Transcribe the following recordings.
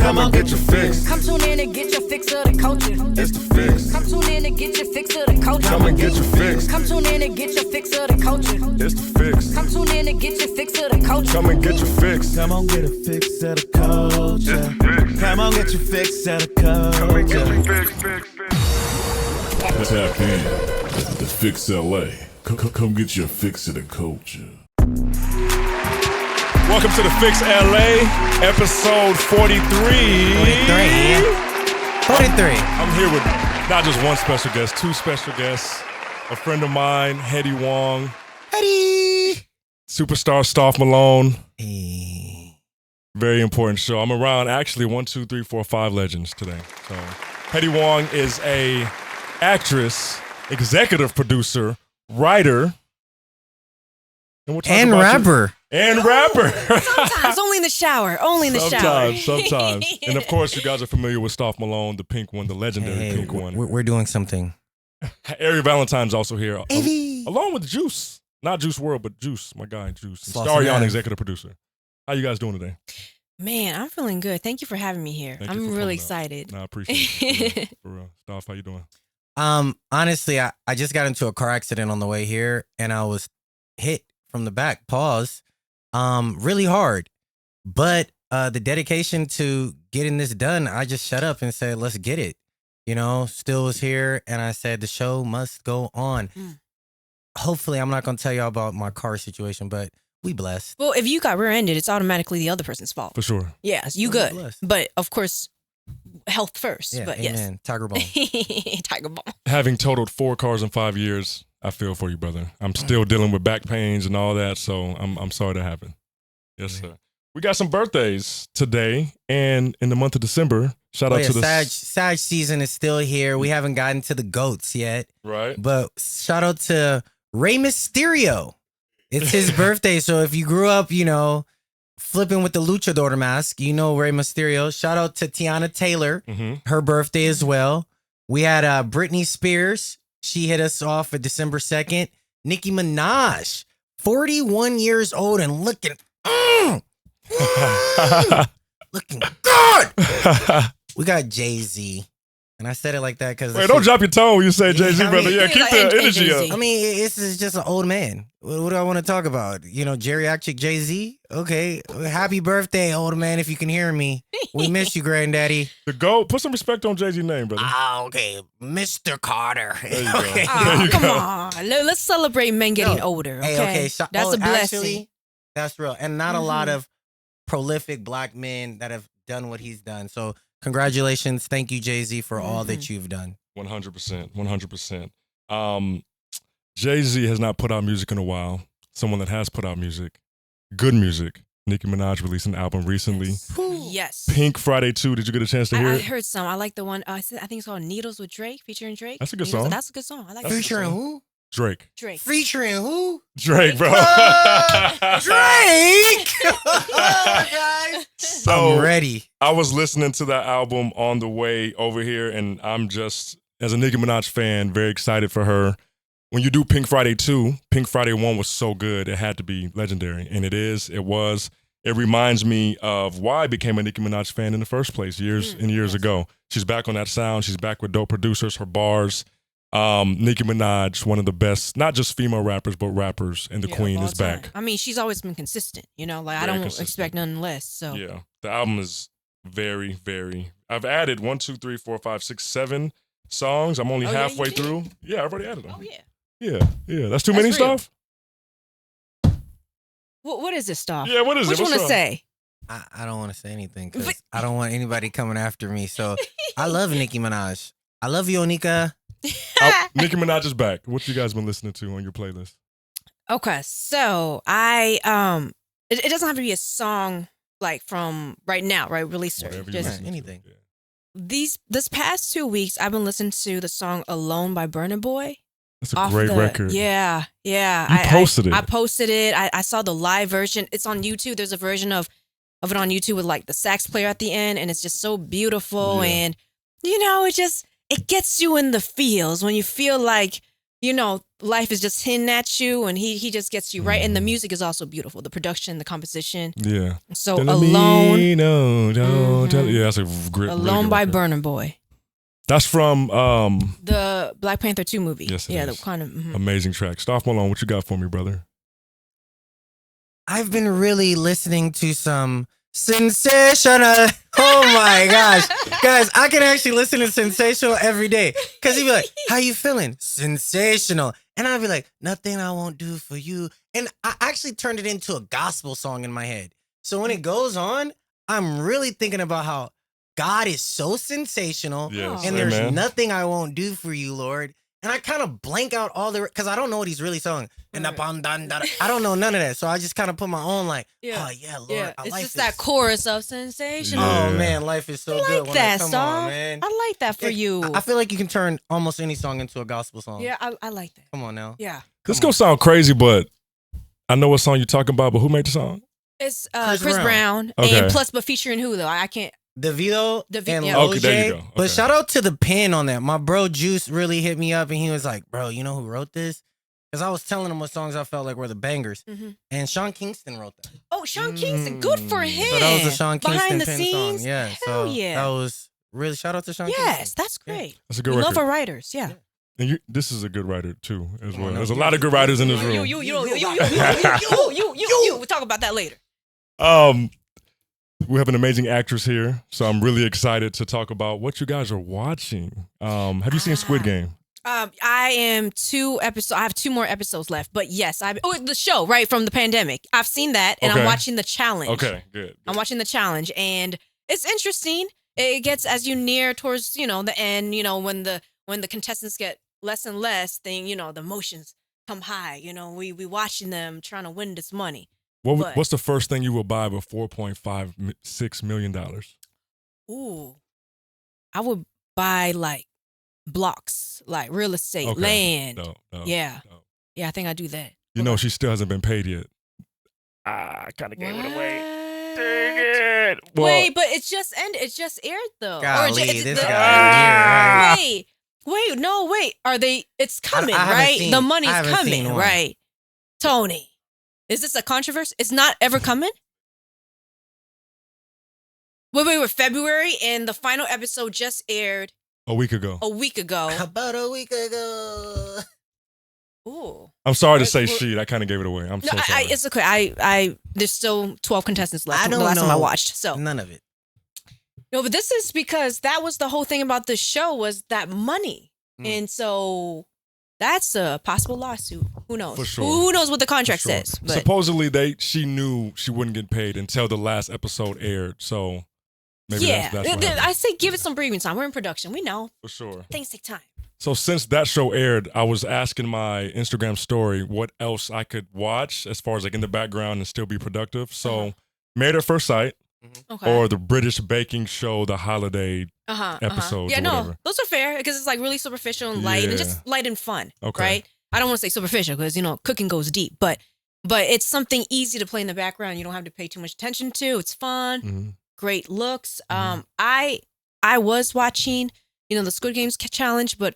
Come on, get your fix. Come tune in and get your fix of the culture. It's the fix. Come tune in and get your fix of the culture. Come and get your fix. Come tune in and get your fix of the culture. It's the fix. Come tune in and get your fix of the culture. Come and get your fix. Come on, get a fix of the culture. It's the fix. Come on, get your fix of the Come and get your culture. fix. Tap in. The Fix LA. Come get your fix of the culture. Welcome to the Fix LA, episode 43. 43. I'm here with not just one special guest, two special guests. A friend of mine, Hedy Wong. Hedy. Superstar Starreon Malone. Hey. Very important show. I'm around actually 1, 2, 3, 4, 5 legends today. So Hedy Wong is a actress, executive producer, writer, and we'll talk And about rapper. And rapper. Sometimes, only in the shower. Only in the shower. Sometimes. And of course, you guys are familiar with Starreon Malone, the pink one, the legendary pink one. We're doing something. Ari Valentine's also here, Avy. along with Juice. Not Juice WRLD, but Juice, my guy, Juice. And Sloss and Starreon, Ave. executive producer. How you guys doing today? Man, I'm feeling good. Thank you for having me here. Thank you for I'm coming really out. excited. No, I appreciate it. For real. Starreon, how you doing? Honestly, I just got into a car accident on the way here and I was hit from the back, pause, really hard. But the dedication to getting this done, I just shut up and said, let's get it. You know, Still was here and I said the show must go on. Hopefully, I'm not going to tell y'all about my car situation, but we blessed. Well, if you got rear-ended, it's automatically the other person's fault. For sure. Yes, you We good. blessed. But of course, health first. Yeah, but amen. Tiger Bone. yes. Tiger Bone. Having totaled 4 cars in 5 years, I feel for you, brother. I'm still dealing with back pains and all that, so I'm sorry that happened. Yes, sir. We got some birthdays today, and in the month of December, shout out to the Sag season is still here. We haven't gotten to the goats yet, right. but shout out to Rey Mysterio. It's his birthday, so if you grew up, you know, flipping with the luchador mask, you know Rey Mysterio. Shout out to Tiana Taylor, her birthday as well. We had Britney Spears. She hit us off at December 2nd. Nicki Minaj, 41 years old and looking looking good. We got Jay-Z. And I said it like that because... Wait, don't drop your tone when you say Jay-Z, brother. Yeah, keep the energy Jay-Z. up. I mean, this is just an old man. What do I want to talk about? You know, geriatric Jay-Z? Okay. Happy birthday, old man, if you can hear me. We miss you, granddaddy. The GOAT. Put some respect on Jay-Z's name, brother. Ah, okay. Mr. Carter. There you go. Okay. Oh, come on. Let's celebrate men getting No. older. Okay, Hey, okay. That's a blessing. Actually, that's real. And not a lot of prolific black men that have done what he's done. So congratulations. Thank you, Jay-Z, for all that you've done. 100%. 100%. Jay-Z has not put out music in a while. Someone that has put out music, good music. Nicki Minaj released an album recently. Yes. Pink Friday 2. Did you get a chance to hear I it? heard some. I like the one. I think it's called Needles with Drake, featuring Drake. That's a good Needles- song. That's a good song. I like that. Featuring who? Drake. Drake. Featuring who? Drake, bro. Drake! So, I'm ready. I was listening to that album on the way over here, and I'm just, as a Nicki Minaj fan, very excited for her. When you do Pink Friday 2, Pink Friday 1 was so good, it had to be legendary. And it is, it was. It reminds me of why I became a Nicki Minaj fan in the first place years ago. She's back on that sound. She's back with dope producers, her bars. Nicki Minaj, one of the best, not just female rappers, but rappers, and the queen of all is back. time. I mean, she's always been consistent. You know, like I Very don't consistent. expect nothing less. So Yeah, the album is very, very. I've added 1, 2, 3, 4, 5, 6, 7 songs. I'm only Oh, yeah, halfway you did? through. Yeah, I've already added them. Oh yeah. Yeah. That's too That's many real. stuff. What is this stuff? Yeah, what is what it? you What's want to up? say? I don't want to say anything because I don't want anybody coming after me. So I love Nicki Minaj. I love you, Onika. Nicki Minaj is back. What you guys been listening to on your playlist? Okay, so I it doesn't have to be a song like from right now, right? Release or Whatever you just listen to. anything. Yeah. this past 2 weeks I've been listening to the song "Alone" by Burna Boy. That's a great record. Yeah. You posted it. I posted it. I saw the live version. It's on YouTube. There's a version of it on YouTube with like the sax player at the end, and it's just so beautiful. Yeah. And you know, it gets you in the feels when you feel like life is just hitting at you, and he just gets you right. And the music is also beautiful. The production, the composition. Yeah. So Alone. Yeah, that's a great. Alone really good by record. Burna Boy. That's from The Black Panther 2 movie. Yes, it yeah, is. the kind of amazing track. Staff Malone, what you got for me, brother? I've been really listening to some Sensational. Oh my gosh. Guys, I can actually listen to Sensational every day. Because he'd be like, how you feeling? Sensational. And I'd be like, nothing I won't do for you. And I actually turned it into a gospel song in my head. So when it goes on, I'm really thinking about how God is so sensational. Yes. And there's Amen. nothing I won't do for you, Lord. And I kind of blank out all the, because I don't know what he's really saying. And I don't know none of that. So I just kind of put my own oh yeah, Lord, yeah. I It's like just this. that chorus of sensational. Yeah. Oh man, life is so I good. like when that come song. on, man. I like that for you. I feel like you can turn almost any song into a gospel song. Yeah, I like that. Come on now. Yeah. This gonna sound crazy, but I know what song you're talking about. But who made the song? It's Chris Chris Brown. Brown. Okay. And plus, but featuring who though? I can't. DeVito and yeah. Lil Okay, there you J. go. But Okay. shout out to the pen on that. My bro Juice really hit me up and he was like, bro, you know who wrote this? Because I was telling him what songs I felt like were the bangers. Mhm. And Sean Kingston wrote that. Oh, Sean Kingston. Good for him. So that was a Sean Kingston Behind the pen scenes. song. Yeah. Hell So yeah. that was really shout out to Sean Yes, Kingston. that's great. That's a good We record. love our writers. Yeah. And this is a good writer too, as well. no, There's a lot of good writers in this room. You. We'll talk about that later. We have an amazing actress here, so I'm really excited to talk about what you guys are watching. Have you seen Squid Game? I am 2 episodes. I have 2 more episodes left, but yes, the show right from the pandemic. I've seen that, and Okay. I'm watching the challenge. Okay, good. I'm watching the challenge, and it's interesting. It gets as you near towards the end. When the contestants get less and less, the emotions come high. We watching them trying to win this money. What's the first thing you will buy with $4.56 million? Ooh, I would buy like blocks, like real estate, Okay. land. No. Yeah. Yeah, I think I do that. You know, she still hasn't been paid yet. I kind of gave it away. What? Dang it. Well, Wait, but it just ended. It just aired though. Golly, it- this the- guy Wait. Are they? It's coming, I haven't right? seen- the I money's haven't coming, seen one. right? Tony, is this a controversy? It's not ever coming. Wait. February, and the final episode just aired a week ago. a week ago. About a week ago. Ooh. I'm sorry to say Well- she. I kind of gave it away. I'm No, so sorry. it's okay. I there's still 12 contestants left. I The don't last time I know. watched. So None of it. no, but this is because that was the whole thing about the show was that money, and so that's a possible lawsuit. Who knows? For sure. Who knows what the For contract sure. says? But Supposedly, she knew she wouldn't get paid until the last episode aired. So maybe yeah, that's what happened. I say give it some breathing time. We're in production. We know For sure. things take time. So since that show aired, I was asking my Instagram story what else I could watch as far as like in the background and still be productive. So Married at First Sight Okay. or the British baking show, The Holiday. episodes Yeah, or no, whatever. those are fair because it's like really superficial and light and just light and fun. Okay. Right. I don't want to say superficial because cooking goes deep, but it's something easy to play in the background. You don't have to pay too much attention to. It's fun. Mhm. Great looks. I was watching the Squid Games challenge, but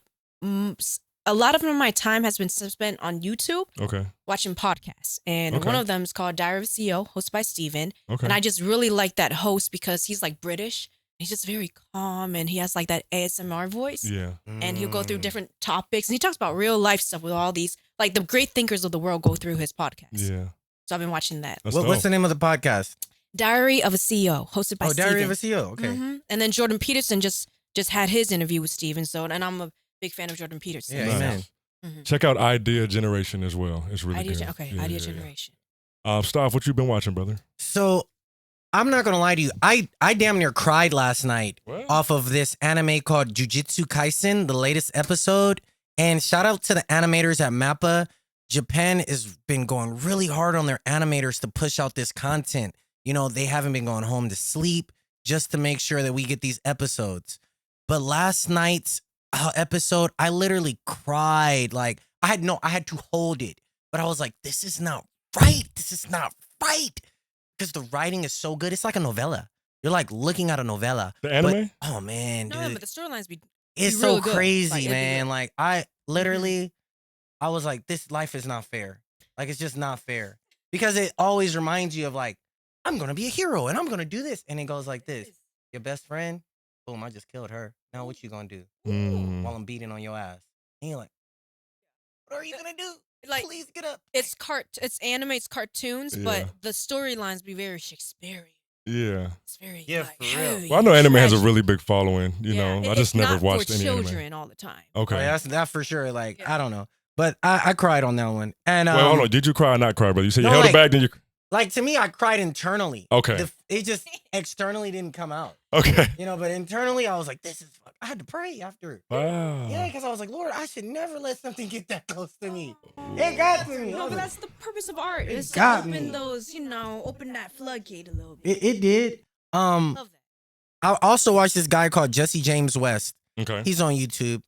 a lot of my time has been spent on YouTube Okay. watching podcasts, and Okay. one of them is called Diary of a CEO, hosted by Steven. Okay. And I just really like that host because he's like British. He's just very calm, and he has like that ASMR voice. Yeah. And he'll go through different topics, and he talks about real life stuff with all these like the great thinkers of the world go through his podcast. Yeah. So I've been watching that. That's What's dope. the name of the podcast? Diary of a CEO, hosted by Steven. Diary of a CEO. Okay. And then Jordan Peterson just had his interview with Steven. So, and I'm a big fan of Jordan Peterson. Yeah, Nice. amen. Check out Idea Generation as well. It's really good. Idea Generation. Staff, what you been watching, brother? So I'm not gonna lie to you. I damn near cried last night What? off of this anime called Jujutsu Kaisen, the latest episode. And shout out to the animators at MAPPA. Japan has been going really hard on their animators to push out this content. They haven't been going home to sleep just to make sure that we get these episodes. But last night's episode, I literally cried. Like I had to hold it, but I was like, this is not right. This is not right. Because the writing is so good. It's like a novella. You're like looking at a novella. The anime? But, oh man, No, dude. but the storylines be It's be so really good. crazy, Like, it'd be man. good. Like I literally I was like, this life is not fair. Like, it's just not fair. Because it always reminds you of like, I'm going to be a hero and I'm going to do this. And it goes like this. Your best friend, boom, I just killed her. Now what you going to do? While I'm beating on your ass. And you're like, what are you going to do? Like, please get up. It's anime, it's cartoons, but the storylines be very Shakespearean. Yeah. It's very Yeah, like, for real. heavy, Well, I know anime has a tragic. really big following. You know, I just It's never not watched for any children anime. all the time. Okay. Oh, yeah, that's for sure. Like, I don't know. But I cried on that one. And Wait, hold on. Did you cry or not cry, brother? You said you no, held it like- back, then you. like, to me, I cried internally. Okay. It just externally didn't come out. Okay. You know, but internally, I was like, this is fuck. I had to pray after. Wow. Yeah, because I was like, Lord, I should never let something get that close to me. It got to me. I No, was but like, that's the purpose of art. Is to got open me. those, open that floodgate a little bit. it did. Love that. I also watched this guy called Jesse James West. Okay. He's on YouTube,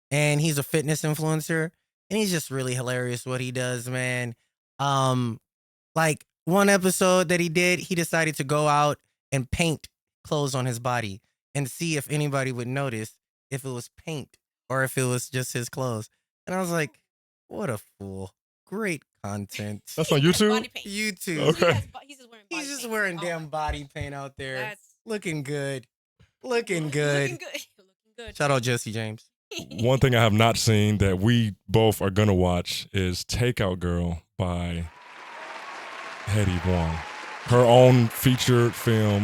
and he's a fitness influencer, and he's just really hilarious what he does, man. Like one episode that he did, he decided to go out and paint clothes on his body and see if anybody would notice if it was paint or if it was just his clothes. And I was like, what a fool. Great content. That's on YouTube? Body paint. YouTube. Okay. He's just wearing. He's body just paint. wearing Oh damn my body paint out there. God. That's Looking good. Looking good. Looking good. Looking good. Shout out Jesse James. One thing I have not seen that we both are gonna watch is Takeout Girl by Hedy Wong. Her own featured film,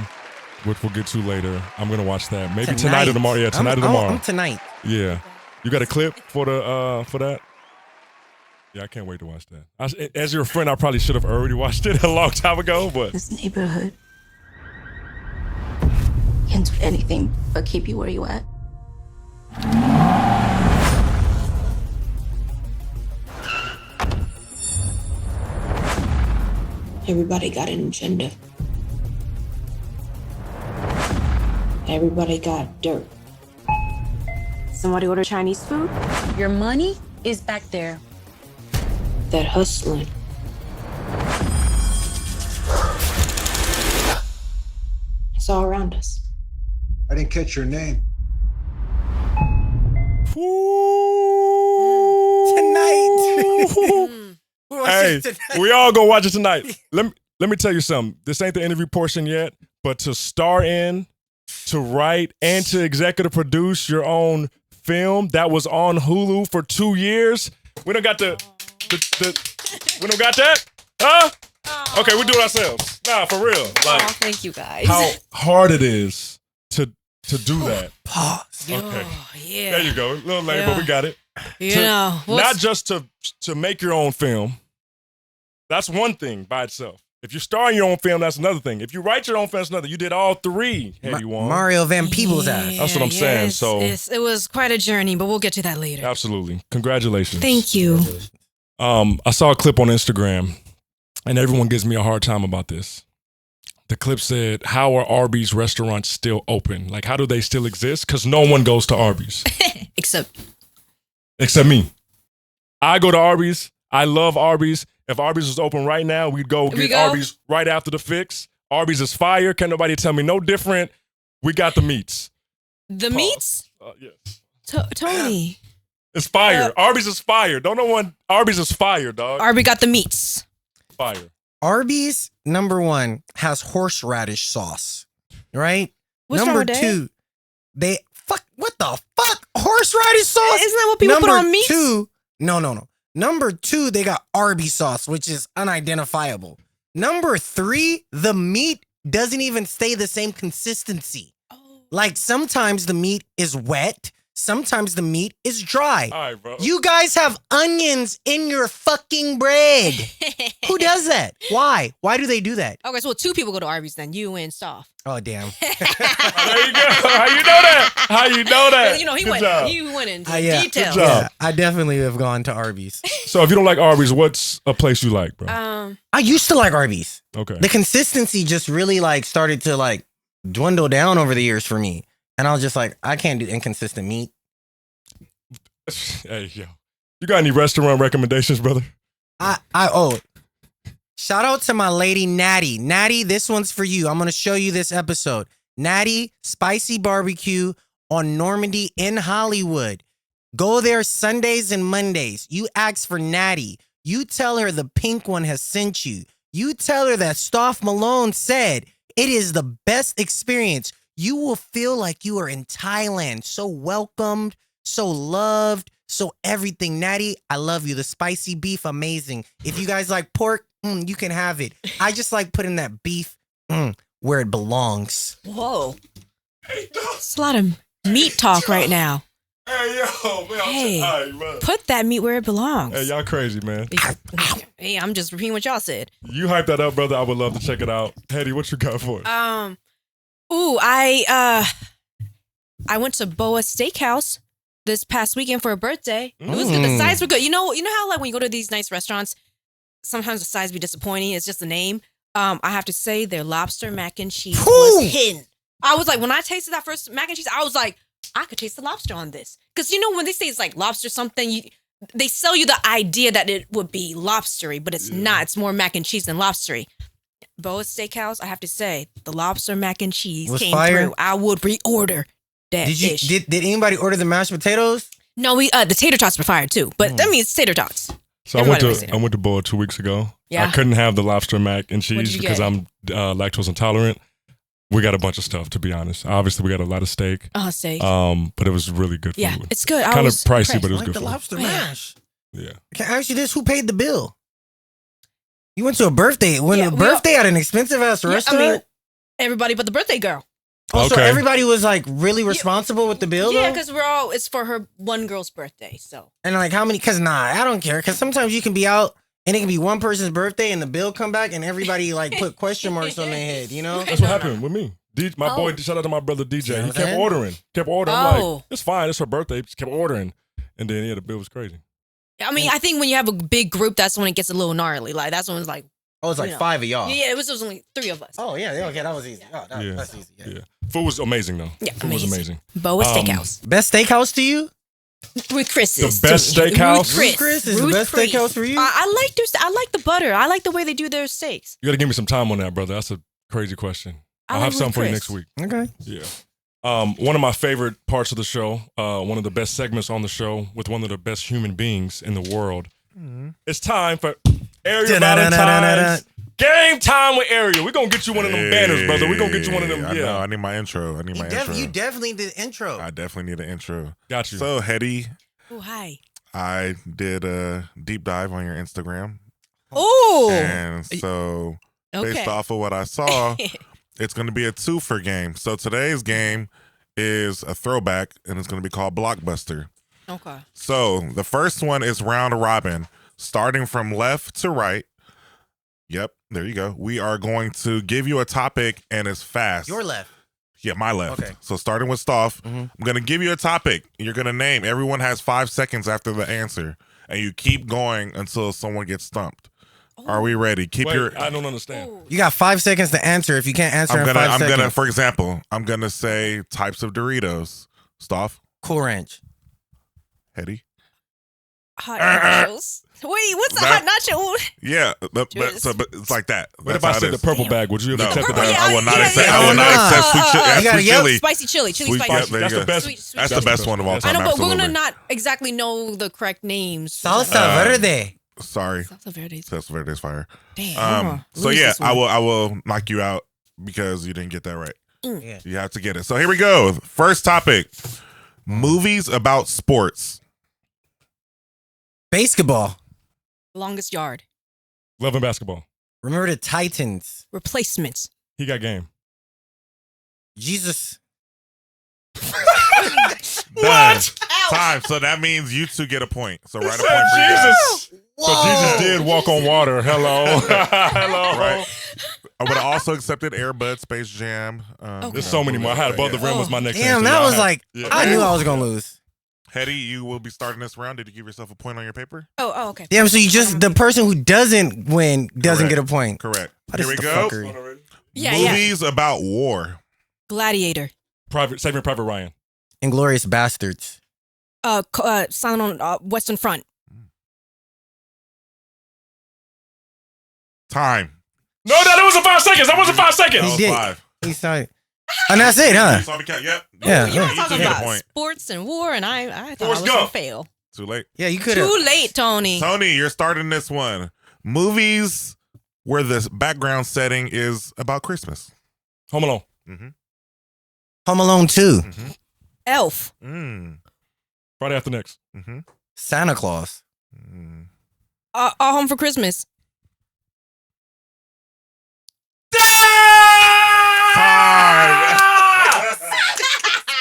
which we'll get to later. I'm gonna watch that. Maybe tonight or tomorrow. Yeah, tonight or tomorrow. I'm tonight. Yeah. You got a clip for that? Yeah, I can't wait to watch that. As your friend, I probably should have already watched it a long time ago, but This neighborhood can do anything but keep you where you at. Everybody got an agenda. Everybody got dirt. Somebody order Chinese food? Your money is back there. That hustling. It's all around us. I didn't catch your name. Tonight. Hey, we all gonna watch it tonight. Let me tell you something. This ain't the interview portion yet, but to star in, to write, and to executive produce your own film that was on Hulu for 2 years. We don't got we don't got that? Huh? Okay, we do it ourselves. Nah, for real. Like, Oh, thank you guys. how hard it is to do that. Pause. Okay. Oh, yeah. There you go. A little late, but we got it. You To- know, Not just to make your own film. That's one thing by itself. If you star in your own film, that's another thing. If you write your own film, that's another. You did all three, Hedy Wong. Mario Van Peebles ass. That's what I'm saying, so- it was quite a journey, but we'll get to that later. Absolutely. Congratulations. Thank you. I saw a clip on Instagram, and everyone gives me a hard time about this. The clip said, how are Arby's restaurants still open? Like, how do they still exist? Because no one goes to Arby's. Except me. I go to Arby's. I love Arby's. If Arby's was open right now, we'd go get Arby's right after the fix. Arby's is fire. Can't nobody tell me no different. We got the meats. the meats. Yes. Tony. It's fire. Arby's is fire. Don't know when Arby's is fire, dog. Arby got the meats. Fire. Arby's, number one, has horseradish sauce, right? What's wrong number with that? two, what the fuck? Horseradish sauce? Isn't that what people put on meats? No. Number two, they got Arby's sauce, which is unidentifiable. Number three, the meat doesn't even stay the same consistency. Oh. Like sometimes the meat is wet, sometimes the meat is dry. All right, bro. You guys have onions in your fucking bread. Who does that? Why? Why do they do that? Okay, so two people go to Arby's then, you and Staff. Oh, damn. There you go. How you know that? How you know that? You know, he Good went. job. He went into Yeah, detail. Good job. yeah, I definitely have gone to Arby's. So if you don't like Arby's, what's a place you like, bro? I used to like Arby's. Okay. The consistency just really started to dwindle down over the years for me. And I was just like, I can't do inconsistent meat. Hey, yo. You got any restaurant recommendations, brother? Shout out to my lady Natty. Natty, this one's for you. I'm going to show you this episode. Natty Spicy Barbecue on Normandy in Hollywood. Go there Sundays and Mondays. You ask for Natty. You tell her the pink one has sent you. You tell her that Stoff Malone said it is the best experience. You will feel like you are in Thailand. So welcomed, so loved, so everything. Natty, I love you. The spicy beef, amazing. If you guys like pork, you can have it. I just like putting that beef where it belongs. Whoa. It's a lot of meat talk right now. Hey, yo, man. Hey, put that meat where it belongs. Hey, y'all crazy, man. Hey, I'm just repeating what y'all said. You hype that up, brother. I would love to check it out. Hedy, what you got for us? I went to Boa Steakhouse this past weekend for a birthday. It was good. The sides were good. You know how like when you go to these nice restaurants, sometimes the sides be disappointing. It's just the name. I have to say their lobster mac and cheese was hidden. I was like, when I tasted that first mac and cheese, I was like, I could taste the lobster on this. Because when they say it's like lobster something, they sell you the idea that it would be lobstery, but it's not. It's more mac and cheese than lobstery. Boa Steakhouse, I have to say, the lobster mac and cheese Was came fire? through. I would reorder that dish. Did anybody order the mashed potatoes? No, the tater tots were fired too. But that means tater tots. So I went to Boa 2 weeks ago. Yeah. I couldn't have the lobster mac and cheese you because get? I'm lactose intolerant. We got a bunch of stuff, to be honest. Obviously, we got a lot of steak. Steak. But it was really good food. Yeah, it's good. I Kind of was pricey, impressed. but it was Like good the food. lobster mash. Yeah. Can I ask you this? Who paid the bill? You went to a birthday. Went to a we birthday at an expensive ass restaurant? I mean, everybody but the birthday girl. Oh, so Okay. everybody was like really responsible with the bill, Yeah, though? because it's for her one girl's birthday. So And like how many? Because I don't care. Because sometimes you can be out and it can be one person's birthday and the bill come back and everybody like put question marks on their head, you know? That's what happened with me. My boy, shout out to my brother DJ. what He I'm kept saying? ordering. I'm Oh. like, it's fine. It's her birthday. Just kept ordering. And then, the bill was crazy. I mean, I think when you have a big group, that's when it gets a little gnarly. Like that's when it's like, Oh, it's like 5 of y'all. yeah, it was only 3 of us. Oh, yeah. Okay, that was easy. Oh, that's easy. Yeah. Food was amazing, though. Yeah, Food was amazing. Boa Steakhouse Best steakhouse to you? with Chris's. The best steakhouse? Ruth Chris is the best steakhouse for you? I like the butter. I like the way they do their steaks. You got to give me some time on that, brother. That's a crazy question. I'll have something for you next week. Okay. Yeah. One of my favorite parts of the show, one of the best segments on the show with one of the best human beings in the world. It's time for Ariel Valentine's game time with Ariel. We're going to get you one of them banners, brother. We're going to get you one of them. I know. I need my intro. You definitely did the intro. I definitely need an intro. Got you. So, Hedy, Oh, hi. I did a deep dive on your Instagram. Oh, And so, based off of what I saw, it's going to be a 2-for game. So, today's game is a throwback, and it's going to be called Blockbuster. Okay. So, the first one is round robin, starting from left to right. Yep, there you go. We are going to give you a topic, and it's fast. Your left. Yeah, my left. Okay. So starting with Stoff, I'm going to give you a topic. You're going to name. Everyone has 5 seconds after the answer, and you keep going until someone gets stumped. Are we ready? Keep your. I don't understand. You got 5 seconds to answer. If you can't answer in 5 seconds. For example, I'm going to say types of Doritos. Stoff, Cool Ranch. Hedy. Hot nachos. Wait, what's a hot nacho? Yeah, but it's like that. What That's if I how it said the is. purple bag? Would you have No, accepted purple, that? yeah. I will not accept. yeah, I will not yeah. accept sweet chili. You gotta Sweet yell. chili. Spicy chili. Sweet- Spicy. yeah, there you That's go. the best. Sweet- That's the best one of all That's I time. know, but we're absolutely. gonna not exactly know the correct names. Salsa Verde. Sorry, Salsa Verde. Salsa Verde is fire. Damn. I'm gonna So lose yeah, this one. I will knock you out because you didn't get that right. Yeah. You have to get it. So here we go. First topic: movies about sports. Basketball. Longest yard. Love and basketball. Remember the Titans. Replacements. He got game. Jesus. Done. Time. So that means you two get a point. So write a point for you guys. Jesus. So Jesus did walk on water. Hello. Hello. Right. I would have also accepted Airbud, Space Jam. There's so many more. I had Above the Rim was my next Damn, answer. that Y'all was had- like, Yeah. I knew I was going to lose. Hedy, you will be starting this round. Did you give yourself a point on your paper? Oh, okay. Damn, so you just, the person who doesn't win doesn't Correct. get a point. Correct. What Here is we the go. fuckery? Yeah, Movies about war. Gladiator. Saving Private Ryan. Inglorious Bastards. Silent on Western Front. Time. No, that wasn't 5 seconds. That wasn't 5 seconds. That was did. 5. He started. And that's it, huh? Zombie cat. Yep. Yeah, You yeah. were You talking took a about point. sports and war, and I thought Forrest I was gonna Gump. fail. Too late. Yeah, you could have. Too late, Tony. Tony, you're starting this one. Movies where the background setting is about Christmas. Home Alone. Mm-hmm. Home Alone 2. Mm-hmm. Elf. Mm. Friday After Next. Mm-hmm. Santa Claus. Mm. All Home for Christmas.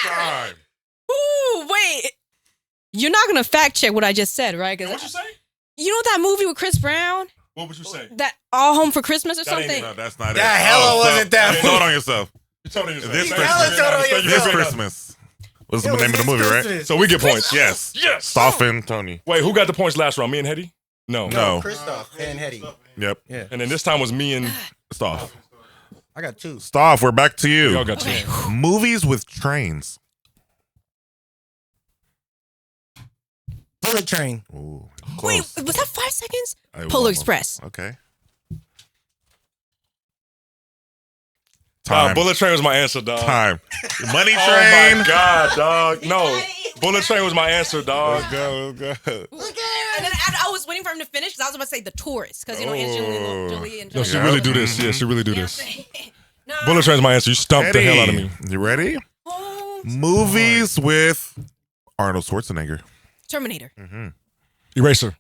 Time. Ooh, wait. You're not gonna fact check what I just said, right? 'Cause What'd you say? you know that movie with Chris Brown, What would you say? that All Home for Christmas or That ain't something. No, that's not it. That hella wasn't that Hold on yourself. You told me yourself. This Thank you. Christmas. Hella told on Thank you. This yourself. Christmas. What's the name of the movie, right? So we get points. Yes. Yes. Soften Tony. Wait, who got the points last round? Me and Hedy? No. No. Christoph and Hedy. Yep. Yeah. And then this time was me and Stoff. I got 2. Stoff, we're back to you. y'all got two. Movies with trains. Bullet Train. Ooh, Wait, close. was that 5 seconds? It was Polar almost. Express. Okay. Nah, Time. Bullet Train was my answer, dog. Time. Money Oh Train. my God, dog. No. Bullet Train was my answer, dog. Let's go. Let's go. And then I was waiting for him to finish because I was about to say The Tourist because you know Angelina Jolie and No, she Jolie. really do this. Yeah, she really do this. No. Bullet Train's my answer. You stumped the hell out of me. You ready? Oh, Movies with Arnold Schwarzenegger. Terminator. Eraser.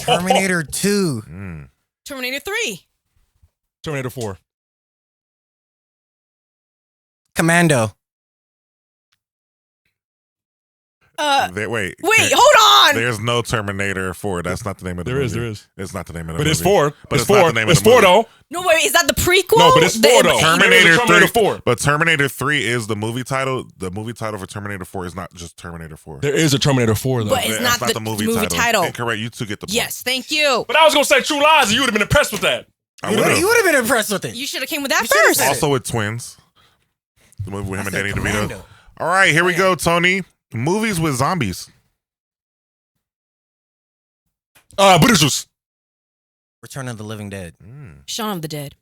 Terminator 2. Terminator 3. Terminator 4. Commando. Wait. Hold on. There's no Terminator 4. That's not the name of the There movie. is, there is. It's not the name of the But movie. it's 4. But it's it's not 4. the name of It's the 4 movie. though. No, wait, is that the prequel? No, but it's 4 though. Terminator 3. Terminator 4. But Terminator 3 is the movie title. The movie title for Terminator 4 is not just Terminator 4. There is a Terminator 4 though. But it's That's not the movie title. Incorrect. You two get the point. Yes, thank you. But I was gonna say True Lies, and you would have been impressed with that. I You would've. would have been impressed with it. You should have came with that should've first. said it. Also with twins. The movie with him and said Danny Commando. DeVito. All right, here we go, Tony. Movies with zombies. Beetlejuice. Return of the Living Dead. Shaun of the Dead.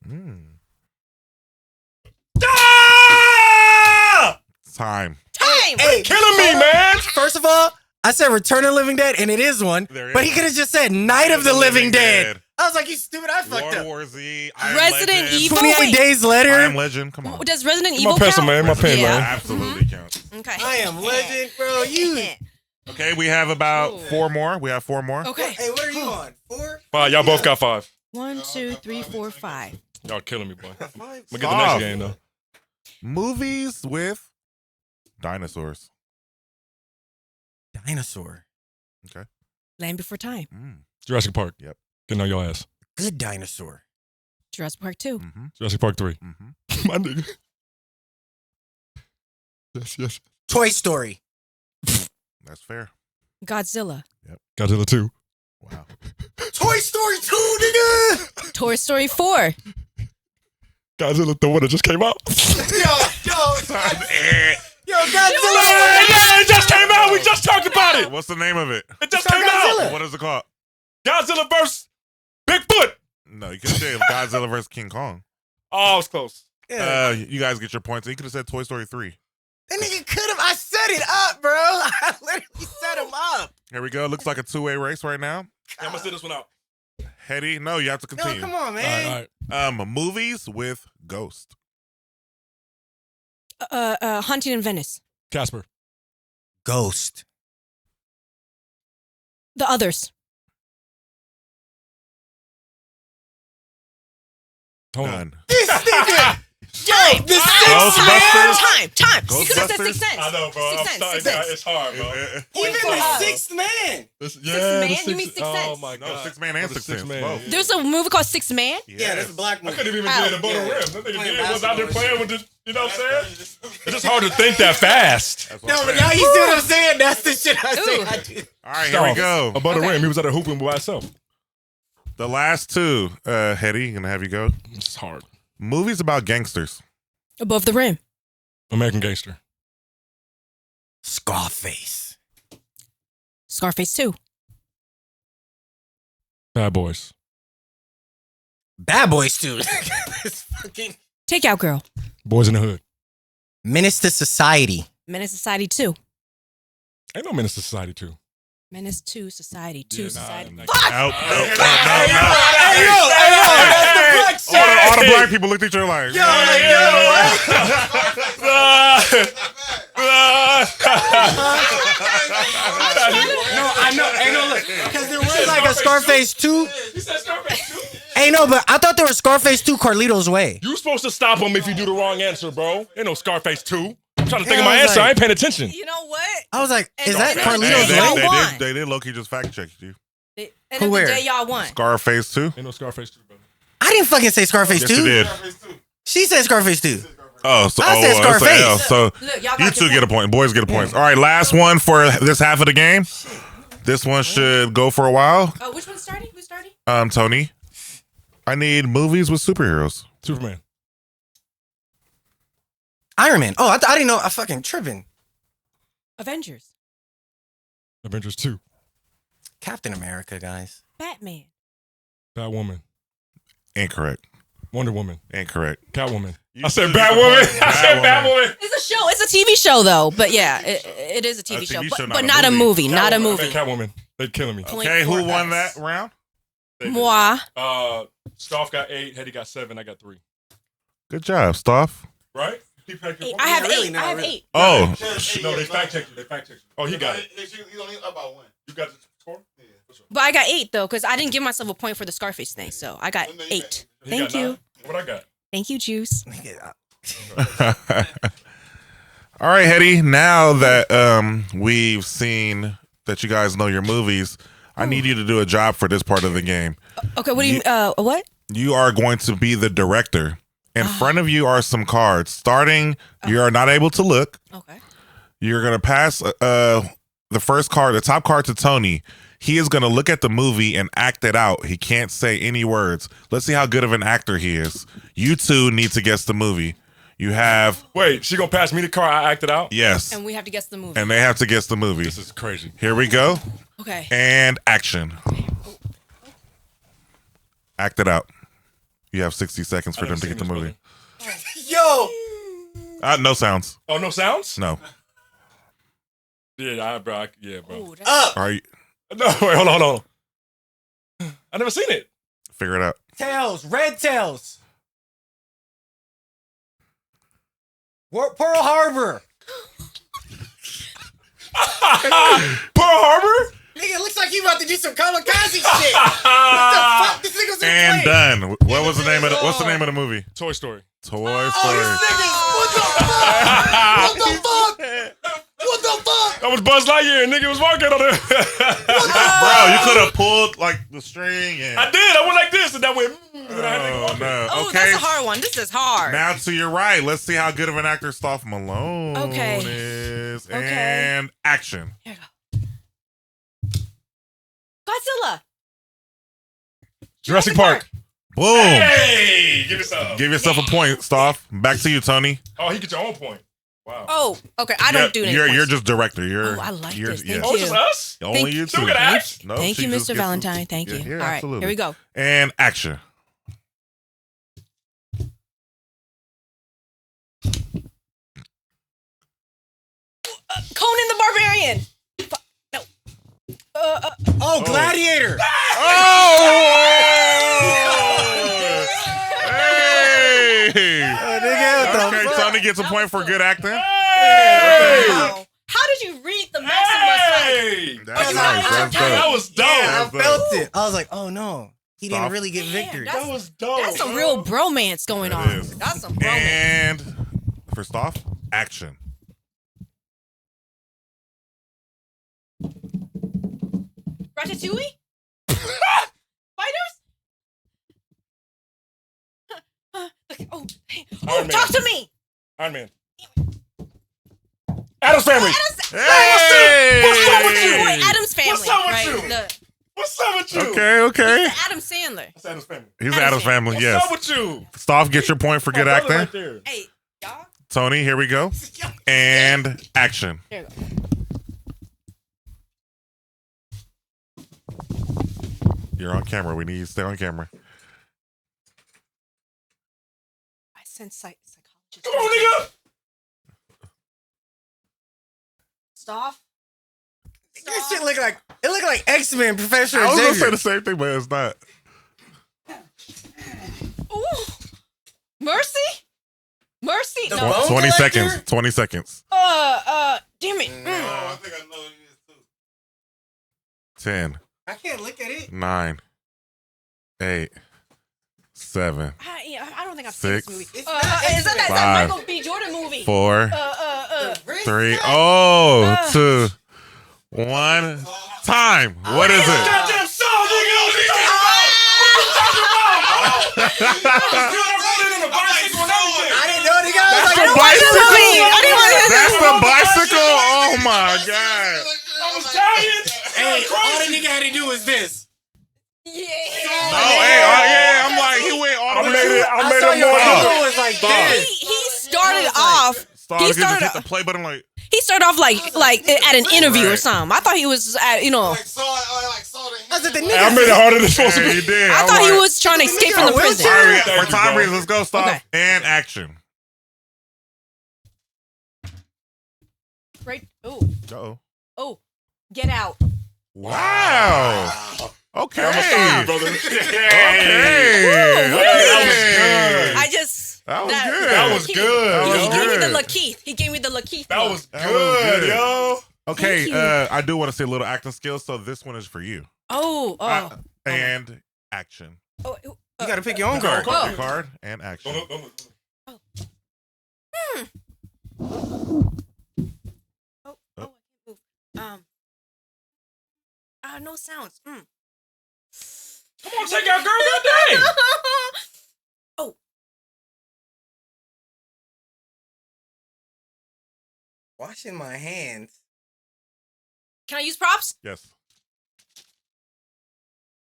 Time. Time. Killing me, man. First of all, I said Return of the Living Dead, and it is one. There But is. he could have just said Night of the Living Dead. Dead. I was like, you stupid. I fucked World up. War Z. I Am Resident Legend. Evil. 28 Wait. Days I Later. Am Legend. Come on. Does Resident My Evil pencil, count? man. My pen, Yeah. man. Absolutely counts. Okay. I Am Legend, bro. You. Okay, we have about 4 more. We have 4 more. Okay. Hey, what are you on? 4? 5. Y'all both got 5. 1, 2, 3, 4, 5. Y'all killing me, boy. I'm gonna get the Stop. next game though. Movies with dinosaurs. Dinosaur. Land Before Time. Jurassic Park. Yep. Getting on your ass. Good dinosaur. Jurassic Park 2. Jurassic Park 3. Mm-hmm. My nigga. Yes. Toy Story. That's fair. Godzilla. Godzilla 2. Wow. Toy Story 2, nigga. Toy Story 4. Godzilla, the one that just came out. Yo, Godzilla. Yeah, it just came out. We just talked about it. What's the name of it? It just It's came called out. Godzilla. What is it called? Godzilla vs. Bigfoot. No, you could have said Godzilla vs. King Kong. Oh, it's close. You guys get your points. You could have said Toy Story 3. That nigga could have. I set it up, bro. I literally set him up. Here we go. Looks like a 2-way race right now. Yeah, I'm gonna sit this one out. Hedy, no, you have to No, continue. come on, man. All right. Movies with Ghost. Hunting in Venice. Casper. Ghost. The Others. Hold on. Done. This nigga. Yo, the Ghostbusters. Time. You could have said Ghostbusters? Sixth Sense. I know, bro. Sixth I'm Sense, sorry. Sixth Sense. It's hard, bro. Even the Sixth Man. Man? You mean Sixth Oh Sense? my No, god. 6 Man and The 6 Sixth Sense. Man. Both. There's a movie called Sixth Man. Yeah, that's a black I movie. couldn't even Oh. get a boat of Yeah. rims. That nigga Playing did was out there basketball playing with the, you know what I'm saying? It's just hard to think that fast. That's what No, I'm but saying. now you see what I'm saying? That's the shit I say. Ooh. I do. All right, here we go. A butter Okay. rim. He was out there hooping by himself. The last 2. Hedy, gonna have you go. It's hard. Movies about gangsters. Above the Rim. American Gangster. Scarface. Scarface 2. Bad Boys. Bad Boys too. This fucking Takeout Girl. Boys in the Hood. Menace to Society. Menace Society 2. Ain't no Menace to Society 2. Menace 2 Society 2 Yeah, Society. nah. Fuck! Nope. Hey, that's the black All the black people looked at each other like, No, I know. Ain't no look. Because there was like a Scarface 2. You said Scarface 2? Ain't no, but I thought there was Scarface 2 Carlito's Way. You supposed to stop him if you do the wrong answer, bro. Ain't no Scarface 2. I'm trying to think Yeah, of my I was answer. like- I ain't paying attention. You know what? I was like, is And that don't- Carlito's Hey, Way? y'all won. they did low-key just fact-checked you. End Who, of where? the day, y'all won. Scarface 2? Ain't no Scarface 2, brother. I didn't fucking say Scarface Yes, 2. you did. She said Scarface 2. Oh, so I said it's a Scarface. L. So Look, y'all got you your two get a point. point. Boys get a point. All right, last one for this half of the game. This one should go for a while. Oh, which one's starting? Who's starting? Tony, I need movies with superheroes. Superman. Iron Man. Oh, I didn't know. I fucking tripping. Avengers. Avengers 2. Captain America, guys. Batman. Batwoman. Incorrect. Wonder Woman. Incorrect. Catwoman. You I said two get the Batwoman. point. I said Batwoman. It's a show. It's a TV show, though. But yeah, it is a TV, show. TV show, But not a movie. Not a Catwoman. movie. Catwoman. They killing me. Point Okay, who for won us. that round? Moi. Stoff got 8. Hedy got 7. I got 3. Good job, Stoff. Right? Keep your point. I have really, 8. no, I have really. 8. Oh, No, they fact checked you. They fact checked you. Oh, he got it. You got the score? But I got 8 though, because I didn't give myself a point for the Scarface thing. So I got 8. He Thank got you. 9. What I got? Thank you, Juice. all right, Hedy. Now that we've seen that you guys know your movies, I need you to do a job for this part of the game. Okay, what do you what? You are going to be the director. In front of you are some cards. Starting, you are not able to look. Okay. You're going to pass the first card, the top card, to Tony. He is going to look at the movie and act it out. He can't say any words. Let's see how good of an actor he is. You two need to guess the movie. You have... Wait, she gonna pass me the card? I acted out? Yes. And we have to guess the movie. And they have to guess the movie. This is crazy. Here we go. Okay. And action. Act it out. You have 60 seconds for them to get the movie. Yo! No sounds. Oh, no sounds? No. Yeah, bro. Bro. Ooh, that's- Up! No, wait, hold on. I never seen it. Figure it out. Tails. Red Tails. Pearl Harbor. Pearl Harbor? Nigga, it looks like you about to do some kamikaze shit. What the fuck? This nigga's in And play. done. What was the name of what's the name of the movie? Toy Story. Toy Oh, Story. these niggas. What the fuck? What the fuck? What the fuck? That was Buzz Lightyear. Nigga was walking on it. Bro, you could have pulled like the string and I did. I went like this, and that went. Oh, no. Oh, Okay. that's a hard one. This is hard. Now to your right. Let's see how good of an actor Stoff Malone Okay. is. Okay. And action. Here we go. Godzilla. Jurassic Park. Boom. Hey, give yourself. Give yourself a point, Stoff. Back to you, Tony. Oh, he get your own point. Wow. Oh, okay. I don't do any You're points. just director. You're. Oh, I like you're, this. Thank yeah. Oh, you. it's just us? Only Thank- you So two. we gotta act? No, Thank she you, just Mr. gets Valentine. Thank you. Yeah, All right, absolutely. here we go. And action. Conan the Barbarian. No. Oh, Gladiator. Hey! Nigga, what the Okay, fuck? Tony gets a point for good acting. Wow. How did you read the Maximus? Hey! That's nice. That's That dope. was dope. I That's dope. felt it. I was like, oh no. He didn't Stop. really get victory. that's- That was dope. That's some real bromance going It on. is. That's some bromance. And first off, action. Ratatouille? Spiders? Okay. Oh, Iron Man. talk to me. Iron Man. Adam's Family. Hey! What's up with you? Boy, Adam's Family. What's up with right? you? What's up with you? Okay, okay. Adam Sandler. That's Adam's Family. He's Adam's family, What's yes. up with you? Stoff, get your point for good My brother acting. right there. Hey, y'all. Tony, here we go. And action. There you go. You're on camera. We need you to stay on camera. I sense psychology Come on, nigga. Stop. This shit look like X-Men Professor I was gonna say Xavier. the same thing, but it's not. Ooh. Mercy? Mercy? The No. bone 20 collector? seconds. 20 seconds. Damn it. I think I know it is too. 10, I can't look at it. 9, 8, 7, I don't think I've 6, seen this movie. It's not Is that Five. that Michael B. Jordan movie? 4, The wrist 3. cut? Oh, 2, 1. Time. What is it? Goddamn song, nigga. What you talking I didn't know the guy was That's like, the "Yo, bicycle. That's the bicycle. Oh my god. I was dying. hey, all the nigga had to do was this. No, hey, yeah, I'm like, he went all the way. I made saw it your more. elbow was like Stop. this. He started off. Stop. He Just started. hit the play button like. He started off like at an interview or Right. something. I thought he was at I was at the I nigga. made it harder than supposed to Hey, be. you did. I I'm thought he like, was trying to escape from the nigga in a prison. wheelchair? All right, Thank for you, time bro. reasons, let's go. Stop Okay. and action. Right. Oh. Uh-oh. Oh. Get out. Wow. Okay. I'm sorry, brother. Okay. I just. That was that- good. That was good. That He was gave me the good. Lakeith. He gave me the Lakeith. That look. was That was good, good. yo. Okay, Thank you. I do want to see a little acting skills, so this one is for you. Oh. And action. Oh. You gotta pick your own card. Oh. Your card and action. Don't look. Oh. I can't move. No sounds. Come on, take out, girl. Goddamn. Oh. Washing my hands. Can I use props? Yes.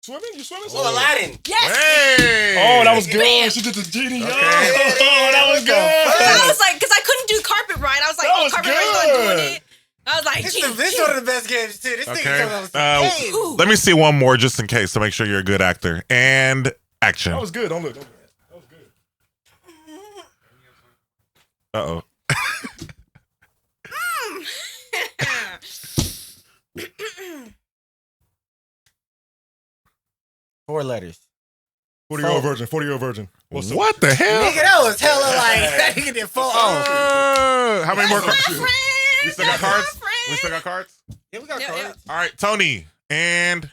Swimming? You swimming? Oh, Aladdin. Yes. Hey. Oh, that was good. Bam. She did the genie. Okay. Oh, that was good. I was like, because I couldn't do carpet right. I was like, That oh, was carpet right's not good. doing it. I was like, This gee, is one of the best games too. This thing Okay. comes out with some games. Ooh. Let me see one more just in case to make sure you're a good actor. And action. That was good. Don't look. That was good. Uh-oh. 4 letters. 40-year-old virgin. 40-year-old virgin. What's up? What the hell? Nigga, that was hella like that nigga did full on. How many more That's cards? my friend. We still got That's my cards? friend. We still got cards? Yeah, we got Yeah, cards. All right, Tony. And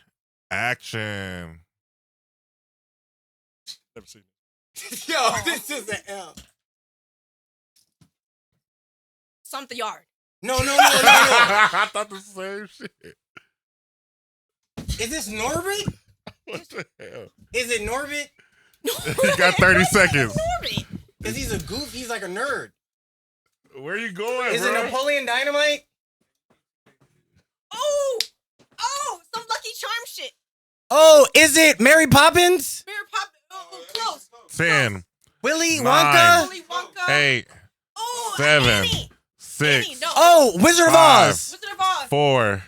action. Never seen it. Yo, this is an L. Stomp the yard. No. I thought the same shit. Is this Norbit? What the hell? Is it Norbit? You got 30 seconds. Norbit. Because he's a goof. He's like a nerd. Where you going, Is it bro? Napoleon Dynamite? Oh, some Lucky Charm shit. Oh, is it Mary Poppins? Mary Poppins. Oh, close. 10, Willy 9, Wonka? Willy Wonka. 8, Oh, 7, Annie. 6, Annie, no. Oh, Wizard of 5. Oz. Wizard of Oz. 4,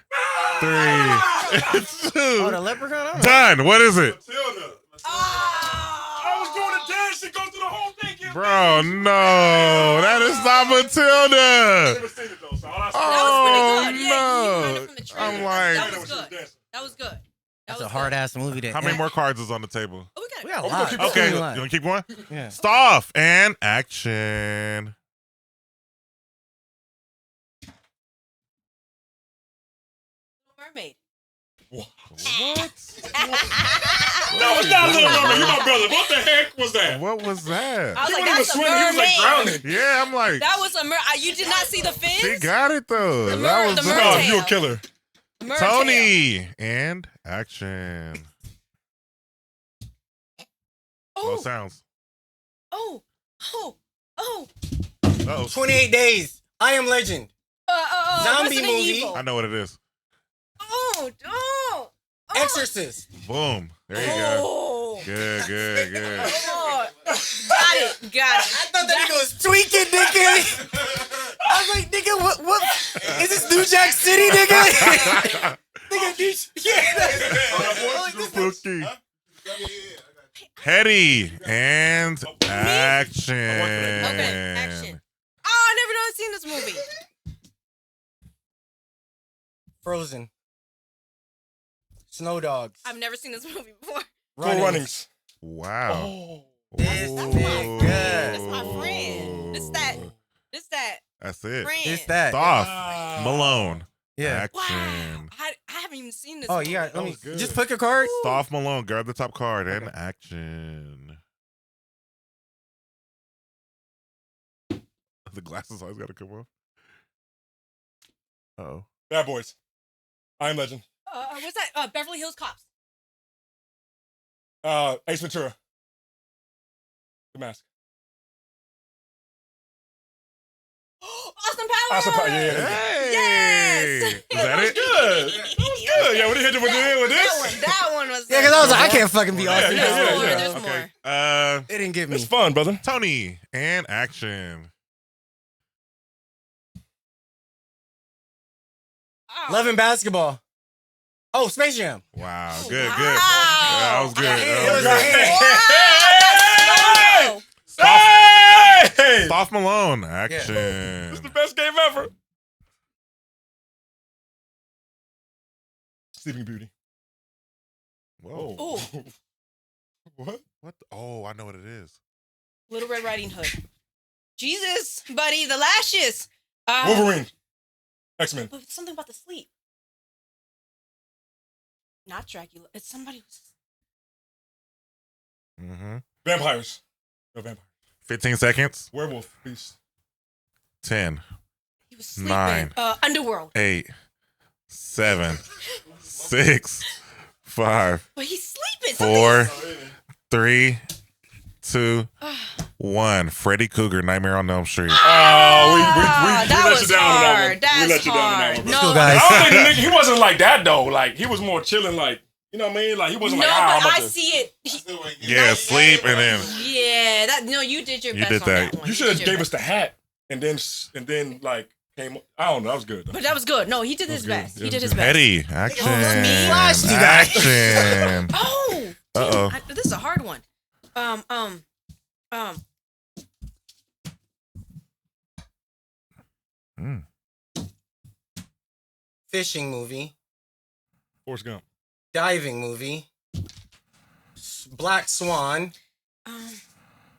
3, Oh, the 2. leprechaun? I don't know. Done. What is it? Matilda. Ah. I was doing a dance. She goes through the whole thing. Bro, no. That is not Matilda. Never seen it though. So all I Oh, That was pretty good. Yeah, he ran it from the trailer. I'm like, That was good. That was good. That's a hard ass movie. That how many more cards is on the table? Oh, we We got got a Oh, we gonna lot. keep Okay, We you got a lot. want to keep going? Yeah. Stop and action. Mermaid. What? That was not Little Mermaid. You my brother. What the heck was that? What was that? I was He like, wasn't even that's a swimming. He was like mermaid. drowning. Yeah, I'm like, That was a you did not see the fins? she got it though. The That was the No, mertail. you a killer. Mertail. Tony and action. No Oh, sounds. oh, oh, oh. Uh-oh. 28 Days. I Am Legend. Zombie Resident movie. Evil. I know what it is. Oh. Exorcist. Boom. There you go. Oh. Good. Oh. Got it. I thought that nigga was tweaking, nigga. I was like, nigga, what? Is this New Jack City, nigga? Nigga, yeah. Spooky. Hedy and action. Okay, action. Oh, I never know I've seen this movie. Frozen. Snow Dogs. I've never seen this movie before. Cool Runnings. Wow. Oh. This Ooh. nigga. That's my friend. This that. That's it. Friend. It's that. Soft Wow. Malone. Yeah. Action. Wow. I haven't even seen this Oh, movie. you got. Let That me was good. just pick a card. Soft Malone. Grab the top card and Okay. action. The glasses always got to come off. Oh. Bad Boys. I Am Legend. What's that? Beverly Hills Cops. Ace Ventura. The Mask. Austin Powers. Austin Powers, yeah. Hey. Yes. Is that it? Good. That was good. Yeah, when he hit you with this. That one was. Yeah, because I was like, I can't fucking be Austin. yeah, There's yeah, more. yeah. There's Okay. more. It didn't get me. It's fun, brother. Tony and action. Oh. Love and Basketball. Oh, Space Jam. Wow. Good, Wow. good. That was good. It That was was a good. hit. Wow. Hey! Soft Malone. It's Action. the best game ever. Sleeping Beauty. Whoa. Ooh. What? What? Oh, I know what it is. Little Red Riding Hood. Jesus, buddy, the lashes. Wolverine. X-Men. But something about the sleep. Not Dracula. It's somebody who's. Mm-hmm. Vampires. No vampire. 15 seconds. Werewolf. Beast. 10, He was sleeping. 9. Underworld. 8, 7, 6, 5, But he's sleeping. 4, 3, 2, 1. Freddy Cougar, Nightmare on Elm Street. Oh, we that let was you down hard. on that one. That's We let you down on that hard. one. No, Let's go, guys. I don't think the nigga, he wasn't like that though. Like he was more chilling. Like you know what I mean? Like he wasn't no, like I'm but about I to. see it. Yeah, sleep and then. Yeah, that no, you did your You best did on that. that one. You should have did your gave us best. the hat and then like came. I don't know. That was good. Though. But that was good. No, he did his good. best. Yeah, He it did was his best. Hedy, action. Flashed you guys. Action. Oh. Uh-oh. This is a hard one. Mm. Fishing movie. Forrest Gump. Diving movie. Black Swan.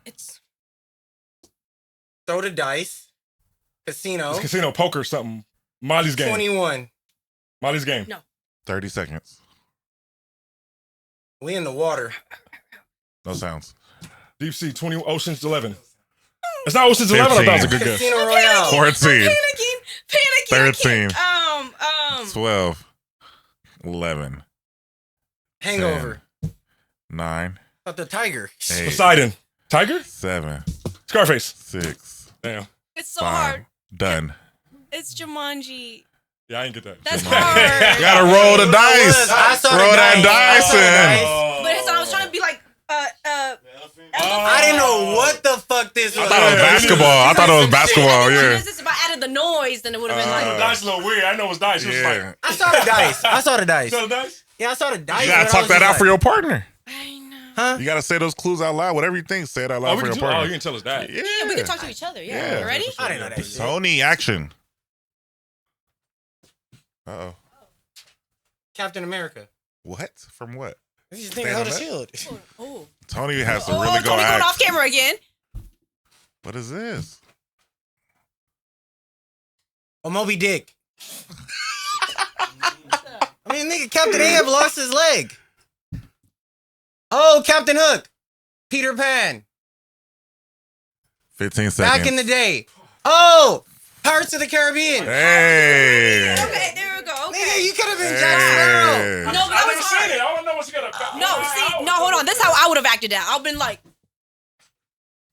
It's Throw the dice. Casino. It's casino poker something. Molly's game. 21. Molly's game. No. 30 seconds. We in the water. No sounds. Deep Sea 20. Ocean's 11. It's not Ocean's 11. I thought it was a good guess. Casino Royale. 14, panicking. 13. 13. 12, 11, Hangover. 9, About the tiger. 8, Poseidon. Tiger? 7, Scarface. 6, Damn. It's so 5. hard. Done. It's Jumanji. Yeah, I didn't get that. That's You hard. gotta roll the dice. I saw the Roll that dice. I saw the dice in. dice. But it's, I was trying to be like, I didn't know what the fuck this was. I thought it was basketball. I thought it was basketball. Yeah. If I added the noise, then it would have been The like. dice a little weird. I know it's dice. It was Yeah. like, I saw the dice. I saw the dice. you know the dice? Yeah, I saw the dice. You gotta but I talk was that just out for like, your partner. I know. Huh? You gotta say those clues out loud. Whatever you think, say it out Oh, loud we for can your you partner. can tell us that. Yeah. Yeah, we can talk to each other. Yeah. Yeah. You ready? I didn't know that shit. Tony, action. Uh-oh. Captain America. What? From what? This is Stand thing held on a that? shield. Oh. Tony has to Oh, really go Tony going act. off camera again. What is this? Oh, Moby Dick. I mean, nigga, Captain Ahab lost his leg. Oh, Captain Hook. Peter Pan. 15 seconds. Back in the day. Oh, Pirates of the Caribbean. Hey. Okay, there we go. Nigga, Okay. you could have been Jack Sparrow. Hey. No, but I've that never was seen hard. it. I don't know what's gonna. No, see, no, hold on. That's how I would have acted out. I've been like,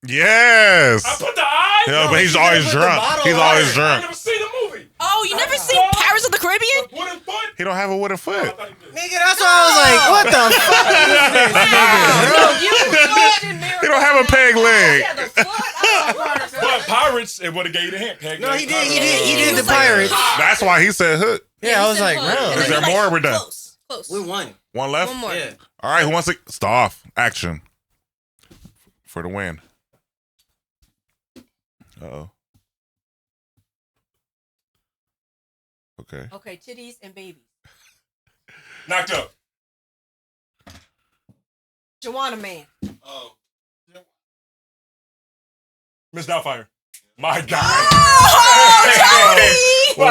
Yes. I put the eyes. Yeah, but he's you always could've put the drunk. bottle He's on always it. I drunk. never seen the movie. oh, you never seen Pirates of the Caribbean? Wooden foot. He don't have a wooden foot. Nigga, that's why I was like, what the fuck is this nigga, bro? He don't have a peg leg. Yeah, the foot. Oh, But Pirates, it would have gave you the hint. Peg No, leg. he did. He He did was the like, Pirates. That's why he said hook. Yeah, I was like, Hook. bro. And Is then there you're more or we're done? Close. We won. One left? One more. Yeah. All right, who wants to start off? Action. for the win. Uh-oh. Okay. Okay, titties and babies. Knocked up. Joanna Man. Oh. Miss Doubtfire. My God. Oh, My God. Wow.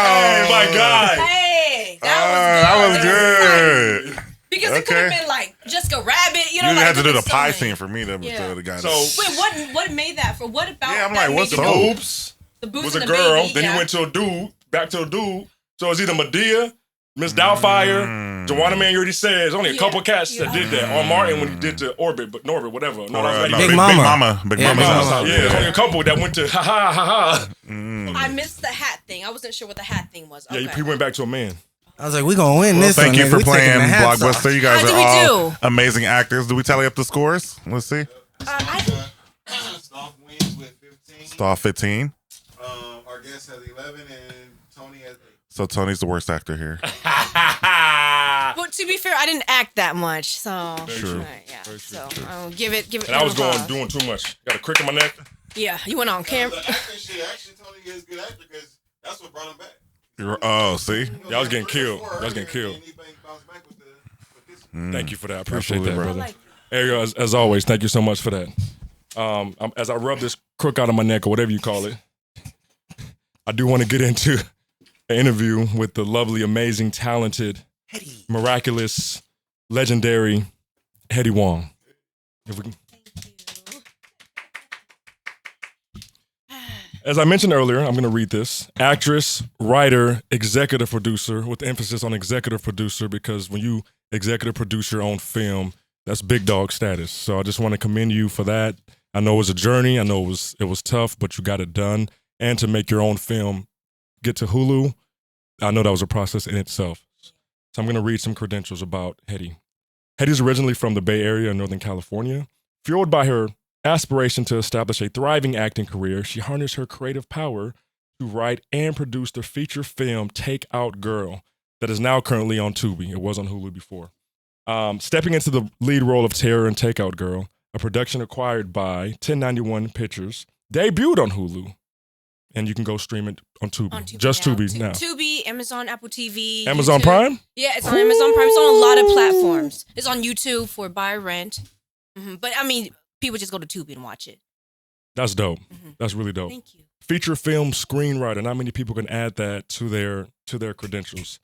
Oh, my God. Hey, That was good. Because it could have been like Jessica Rabbit, You know. didn't Like, have to do the so pie many. scene for me to Yeah. the guy. So- Wait, what made that for? What about? Yeah, I'm that like, what's made the you- boobs? The boobs Was and a the girl. baby, Then yeah. he went to a dude. Back to a dude. So it's either Medea, Miss Doubtfire, Joanna Man. You already said there's only a Yeah. couple cats that Yeah. did that. Or Martin when he did to Orbit, but Norbit, whatever. No, that was No, Big Big Mama. Mama. Big Yeah, Mama's Big house. Mama. Yeah, there's only a couple that went to ha ha ha ha. I missed the hat thing. I wasn't sure what the hat thing was. Okay. Yeah, he went back to a man. I was like, we gonna win this Thank one. you nigga. for We taking playing the hats off. Blockbuster. You guys How are did we all do? amazing actors. Do we tally up the scores? Let's see. Stoff wins with 15. Star 15. Our guest has 11 and Tony has 8. So Tony's the worst actor here. But to be fair, I didn't act that much, so True. Right, yeah. So I'll give it. And I was an applause. doing too much. Got a crick in my neck. Yeah, you went on camera. Actually, Tony is a good actor because that's what brought him back. Oh, see? Yeah, I was getting killed. I was getting killed. Thank you for that. I appreciate Absolutely, that, brother. brother. Ariel, as always, thank you so much for that. As I rub this crook out of my neck or whatever you call it, I do want to get into an interview with the lovely, amazing, talented, miraculous, legendary Hedy Wong. If we can. As I mentioned earlier, I'm going to read this. Actress, writer, executive producer, with emphasis on executive producer, because when you executive produce your own film, that's big dog status. So I just want to commend you for that. I know it was a journey. I know it was tough, but you got it done. And to make your own film get to Hulu, I know that was a process in itself. So I'm going to read some credentials about Hedy. Hedy's originally from the Bay Area in Northern California. Fueled by her aspiration to establish a thriving acting career, she harnessed her creative power to write and produce the feature film Take Out Girl that is now currently on Tubi. It was on Hulu before. Stepping into the lead role of Terror in Take Out Girl, a production acquired by 1091 Pictures, debuted on Hulu. And you can go stream it on Tubi. Just Tubi now. Tubi, Amazon, Apple TV. Amazon YouTube. Prime? Yeah, it's on Amazon Prime. It's on a lot of platforms. It's on YouTube for buy or rent. But I mean, people just go to Tubi and watch it. That's dope. That's really dope. Thank you. Feature film screenwriter. Not many people can add that to their credentials.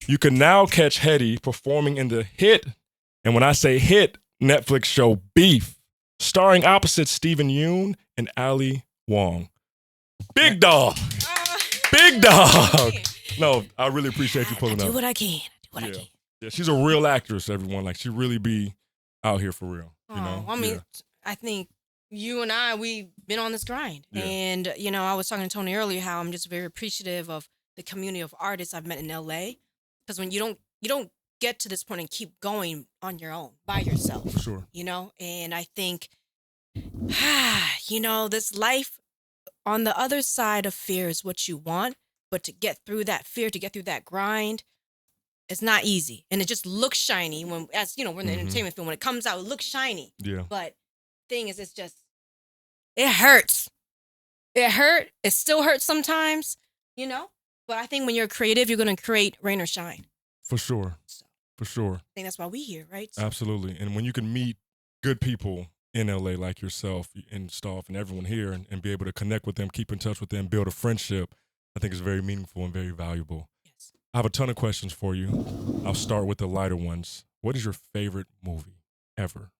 You can now catch Hedy performing in the hit, and when I say hit, Netflix show Beef, starring opposite Stephen Yeun and Ali Wong. Big dog. Big dog. No, I really appreciate you pulling I up. do what I can. I can. Yeah, she's a real actress, everyone. Like, she really be out here for real. You know? I mean, Yeah. I think you and I, we've been on this grind. Yeah. And, I was talking to Tony earlier how I'm just very appreciative of the community of artists I've met in LA. Because when you don't get to this point and keep going on your own, by yourself. For sure. And I think, this life on the other side of fear is what you want. But to get through that fear, to get through that grind, it's not easy. And it just looks shiny when, we're in the entertainment film. When it comes out, it looks shiny. Yeah. But thing is, it hurts. It hurt. It still hurts sometimes, But I think when you're creative, you're going to create rain or shine. For sure. For sure. I think that's why we here, right? Absolutely. And when you can meet good people in LA like yourself and Stoff and everyone here and be able to connect with them, keep in touch with them, build a friendship, I think is very meaningful and very valuable. Yes. I have a ton of questions for you. I'll start with the lighter ones. What is your favorite movie ever?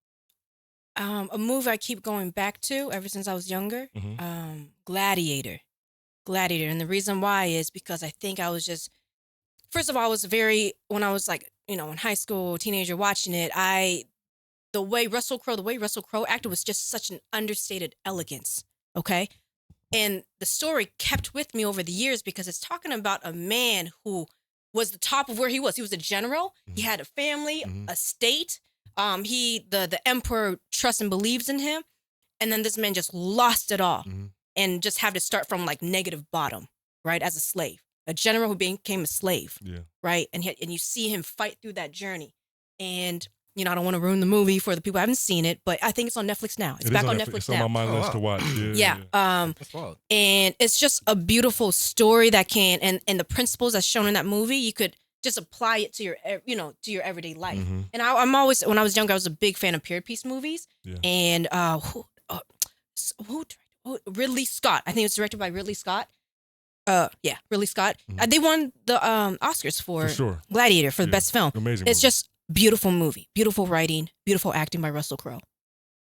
A movie I keep going back to ever since I was younger, Gladiator. Gladiator. And the reason why is because I think I was just, first of all, when I was like, in high school, teenager watching it, the way Russell Crowe acted was just such an understated elegance, okay? And the story kept with me over the years because it's talking about a man who was the top of where he was. He was a general. He had a family, a state. The emperor trusts and believes in him. And then this man just lost it all and just had to start from like negative bottom, right? As a slave, a general who became a slave, right? And you see him fight through that journey. And I don't want to ruin the movie for the people who haven't seen it, but I think it's on Netflix now. It's It is back on Netflix It's now. on my list to watch. Yeah. That's wild. And it's just a beautiful story that can, and the principles that's shown in that movie, you could just apply it to your, to your everyday life. Mhm. And I'm always, when I was younger, I was a big fan of period piece movies. Yeah. And Ridley Scott. I think it was directed by Ridley Scott. Ridley Scott. Mhm. They won the Oscars for sure. Gladiator for the Yeah. best film. Amazing. It's movie. just beautiful movie, beautiful writing, beautiful acting by Russell Crowe,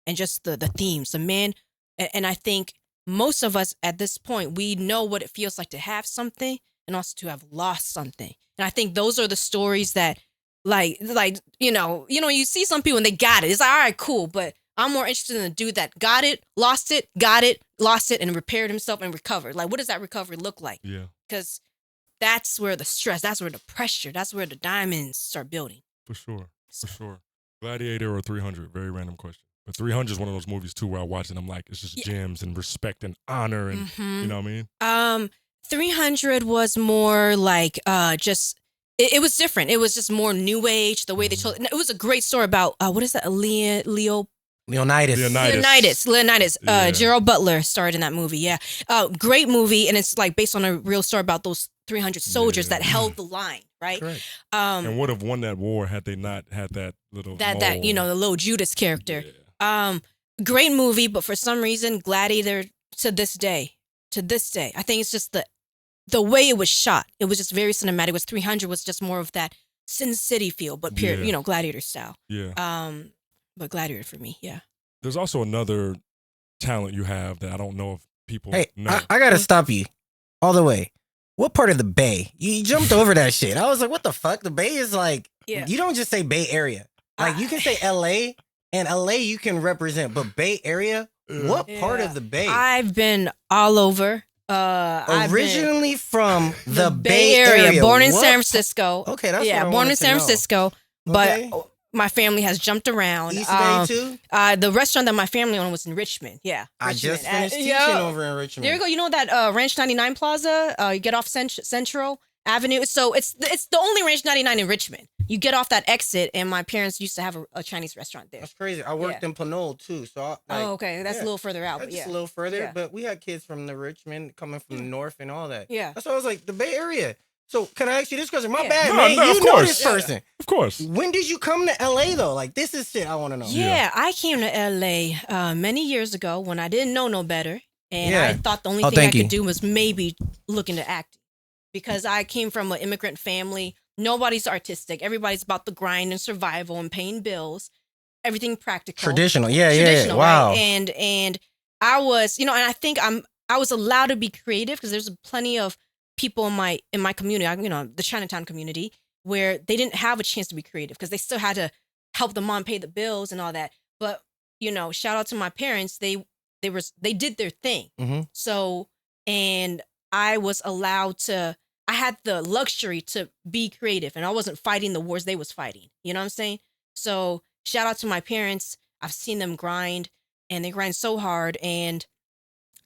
and just the themes, the man. And I think most of us at this point, we know what it feels like to have something and also to have lost something. And I think those are the stories that, you see some people and they got it. It's like, all right, cool, but I'm more interested in the dude that got it, lost it, and repaired himself and recovered. Like, what does that recovery look like? Yeah, Because that's where the stress, that's where the pressure, that's where the diamonds start building. for sure. For sure. Gladiator or 300? Very random question. But 300 is one of those movies too where I watch it and I'm like, it's just gems and respect and honor and you know what I mean? 300 was more like just it was different. It was just more new age, the way they told it. It was a great story about what is that? Leonidas. Leonidas. Yeah. Gerald Butler starred in that movie. Yeah. Great movie, and it's like based on a real story about those 300 soldiers Yeah. that held the line, right? Correct. And would have won that war had they not had that little that mole. the little Judas character. Yeah. Great movie, but for some reason Gladiator to this day, I think it's just the way it was shot. It was just very cinematic. It was 300 was just more of that Sin City feel, but pure, Yeah. Gladiator style. Yeah. But Gladiator for me, yeah. There's also another talent you have that I don't know if people Hey, know. I gotta stop you all the way. What part of the Bay? You jumped over that shit. I was like, what the fuck? The Bay is like, Yeah. you don't just say Bay Area. Like, you can say LA, and LA you can represent, but Bay Area, what part of the Bay? I've been all over. I've been- Originally from the Bay Area, born in What San Francisco. Okay, that's yeah, what I born wanted in to San know. Francisco, Okay. but my family has jumped around. East Bay too? The restaurant that my family owned was in Richmond. Yeah, I Richmond. just finished teaching yeah. over in Richmond. There you go. You know that Ranch 99 Plaza? You get off Central Avenue. So it's the only Ranch 99 in Richmond. You get off that exit, and my parents used to have a Chinese restaurant there. That's crazy. I worked in Pinole too, so Okay, that's a little further out. But just yeah, a little further. Yeah. But we had kids from the Richmond coming from the north and all that. Yeah. That's why I was like, the Bay Area. So can I ask you this question? My Yeah. bad, No, man. no, You of know course. this person. Of course. When did you come to LA though? Like, this is shit I want to know. Yeah, I came to LA many years ago when I didn't know no better, and Yeah. I thought the only Oh, thing I thank you. could do was maybe look into acting, because I came from an immigrant family. Nobody's artistic. Everybody's about the grind and survival and paying bills. Everything practical. Traditional. Yeah, yeah. Traditional, Wow. right? And I was, and I think I was allowed to be creative because there's plenty of people in my community, the Chinatown community, where they didn't have a chance to be creative because they still had to help the mom pay the bills and all that. But shout out to my parents. They did their thing. Mm-hmm. So, and I was allowed to. I had the luxury to be creative, and I wasn't fighting the wars they was fighting. You know what I'm saying? So, shout out to my parents. I've seen them grind, and they grind so hard, and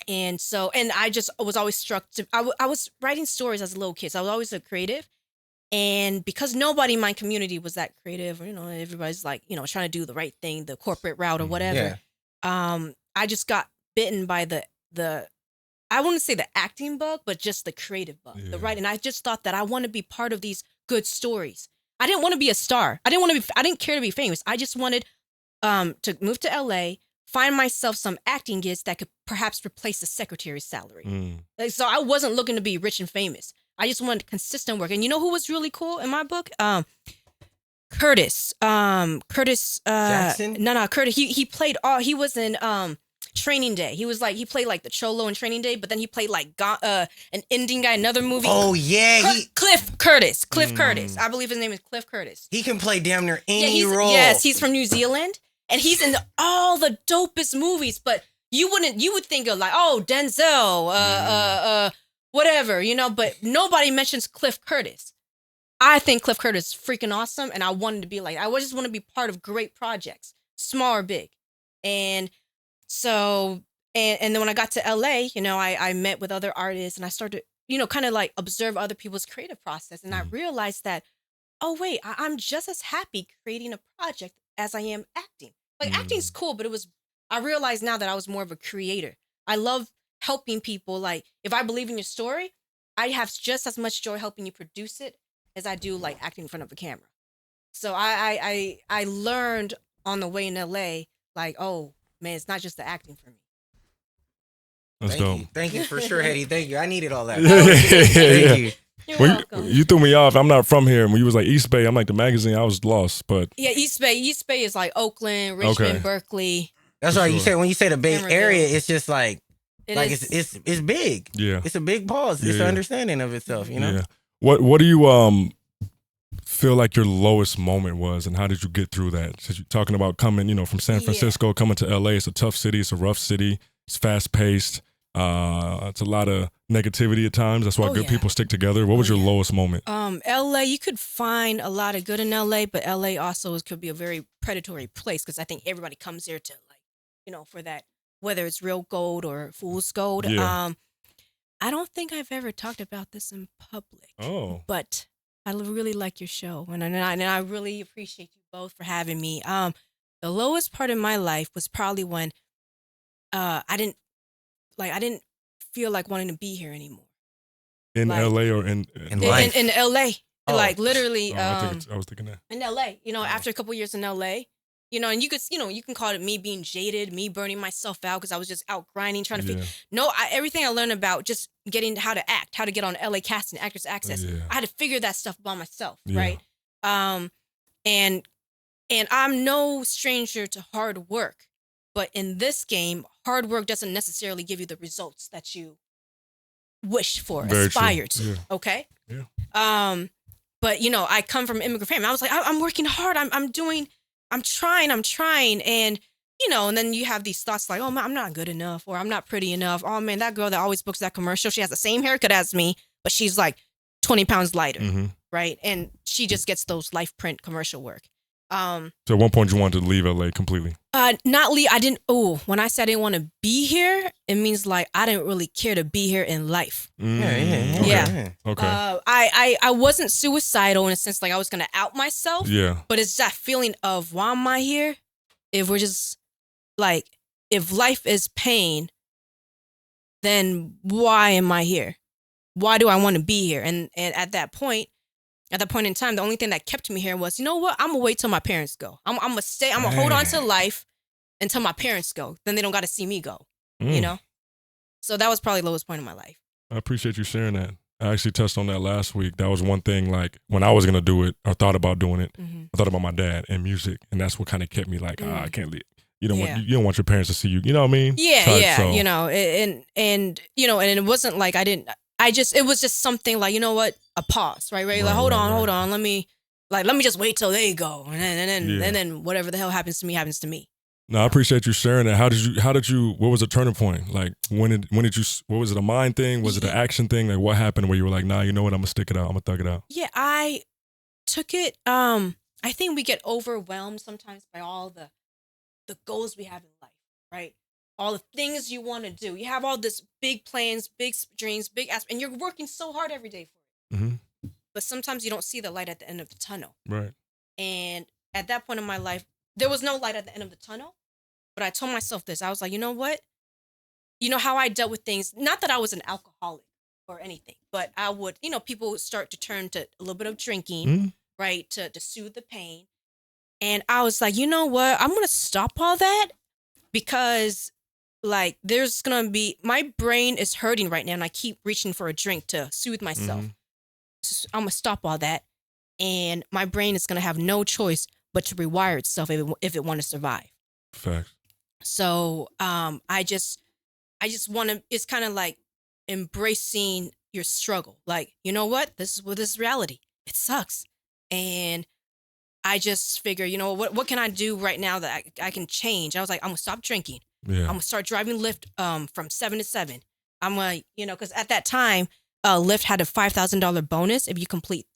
I just was always struck to. I was writing stories as a little kid, so I was always a creative. And because nobody in my community was that creative, or everybody's like, trying to do the right thing, the corporate route or whatever. I just got bitten by the I wouldn't say the acting bug, but just the creative bug, the writing. I just thought that I want to be part of these good stories. I didn't want to be a star. I didn't care to be famous. I just wanted to move to LA, find myself some acting gigs that could perhaps replace the secretary's salary. So I wasn't looking to be rich and famous. I just wanted consistent work. And you know who was really cool in my book? Curtis. Jackson? No, Curtis. He played he was in Training Day. He played like the Cholo in Training Day, but then he played like an Indian guy, another movie. Oh yeah, Cliff Curtis. Cliff Curtis. I believe his name is Cliff Curtis. he can play damn near any role. Yes, he's from New Zealand, and he's in all the dopest movies. But you would think of like, oh, Denzel, whatever, but nobody mentions Cliff Curtis. I think Cliff Curtis is freaking awesome, and I wanted to be like, I just want to be part of great projects, small or big. And so, and then when I got to LA, I met with other artists, and I started, kind of like observe other people's creative process. And I realized that, oh, wait, I'm just as happy creating a project as I am acting. Like acting's cool, but I realize now that I was more of a creator. I love helping people. Like if I believe in your story, I have just as much joy helping you produce it as I do like acting in front of a camera. So I learned on the way in LA, like, oh man, it's not just the acting for me. That's Thank dope. you. Thank you for sure, Hedy. Thank you. I needed all that. Yeah. Thank you. You're When welcome. you threw me off. I'm not from here. When you was like East Bay, I'm like the magazine. I was lost, but Yeah, East Bay. East Bay is like Oakland, Richmond, Okay. Berkeley. That's For right. You sure. say when you say the Bay Emerald. Area, it's just like It like is- it's big. yeah. It's a big pause. It's Yeah. an understanding of itself. You know. Yeah. What do you feel like your lowest moment was, and how did you get through that? Since you're talking about coming, from San Yeah. Francisco, coming to LA. It's a tough city. It's a rough city. It's fast paced. It's a lot of negativity at times. That's why Oh, good yeah. people stick together. What was your lowest moment? LA, you could find a lot of good in LA, but LA also could be a very predatory place because I think everybody comes here to for that, whether it's real gold or fool's gold. Yeah. I don't think I've ever talked about this in public. Oh. But I really like your show, and I really appreciate you both for having me. The lowest part of my life was probably when I didn't feel like wanting to be here anymore. In like- LA or in life. In LA, Oh. like literally, I was thinking that. in LA. After a couple years in LA, and you could, you can call it me being jaded, me burning myself out because I was just out grinding, trying to figure. No, everything I learned about just getting how to act, how to get on LA Casting, Actors Access. Yeah. I had to figure that stuff by myself, Yeah. right? And I'm no stranger to hard work, but in this game, hard work doesn't necessarily give you the results that you wish for, Very aspire true. to. Yeah. Okay. Yeah. But I come from an immigrant family. I was like, I'm working hard. I'm trying. And and then you have these thoughts like, oh man, I'm not good enough, or I'm not pretty enough. Oh man, that girl that always books that commercial, she has the same haircut as me, but she's like 20 pounds lighter, Mm-hmm. right? And she just gets those life print commercial work. So at one point you wanted to leave LA completely. Not leave. I didn't. Oh, when I said I didn't want to be here, it means like I didn't really care to be here in life. Okay. Yeah. Okay. I wasn't suicidal in a sense, like I was gonna out myself. Yeah. But it's that feeling of why am I here? If we're just like, if life is pain, then why am I here? Why do I want to be here? And at that point in time, the only thing that kept me here was, you know what? I'm gonna wait till my parents go. I'm gonna stay. I'm gonna hold on to life until my parents go. Then they don't got to see me go. So that was probably the lowest point in my life. I appreciate you sharing that. I actually touched on that last week. That was one thing, like when I was gonna do it or thought about doing it, I thought about my dad and music, and that's what kind of kept me like, I can't leave. You don't want you don't want your parents to see you. You know what I mean? Yeah, So- and it wasn't like it was just something like, you know what, a pause, right? Like, hold on, let me just wait till they go, and then whatever the hell happens to me. No, I appreciate you sharing that. How did you? What was the turning point? Like when did you? What was it? A mind thing? Was it an action thing? Like what happened where you were like, nah, you know what? I'm gonna stick it out. I'm gonna thug it out. Yeah, I took it. I think we get overwhelmed sometimes by all the goals we have in life, right? All the things you want to do. You have all this big plans, big dreams, big aspirations, and you're working so hard every day for it. Mm-hmm. But sometimes you don't see the light at the end of the tunnel. Right. And at that point in my life, there was no light at the end of the tunnel. But I told myself this. I was like, you know what? You know how I dealt with things. Not that I was an alcoholic or anything, but I would, people would start to turn to a little bit of drinking, right, to soothe the pain. And I was like, you know what? I'm going to stop all that because, like, there's going to be, my brain is hurting right now, and I keep reaching for a drink to soothe myself. So I'm going to stop all that, and my brain is going to have no choice but to rewire itself if it want to survive. Facts. So I just want to, it's kind of like embracing your struggle. Like, you know what? This is reality. It sucks. And I just figure, what can I do right now that I can change? I was like, I'm going to stop drinking. Yeah. I'm going to start driving Lyft from 7 to 7. I'm going to, because at that time, Lyft had a $5,000 bonus if you complete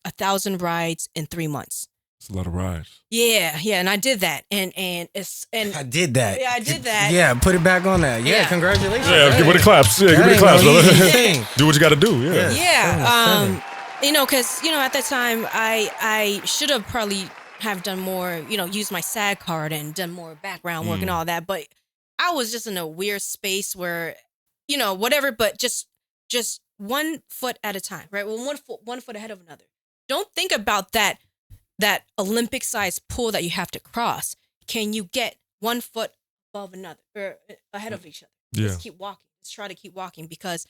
1,000 rides in 3 months. It's a lot of rides. Yeah, and I did that, and I did that. Yeah, I did that. Yeah, put it back on that. Yeah, congratulations. Yeah, give it a claps. Yeah, give it a claps, brother. Do what you got to do. Yeah. Yeah. Because at that time I should have probably have done more, used my SAG card and done more background work and all that. But I was just in a weird space where, whatever, but just 1 foot at a time, right? Well, one foot ahead of another. Don't think about that Olympic-sized pool that you have to cross. Can you get 1 foot above another or ahead of each other? Yeah. Just keep walking. Just try to keep walking, because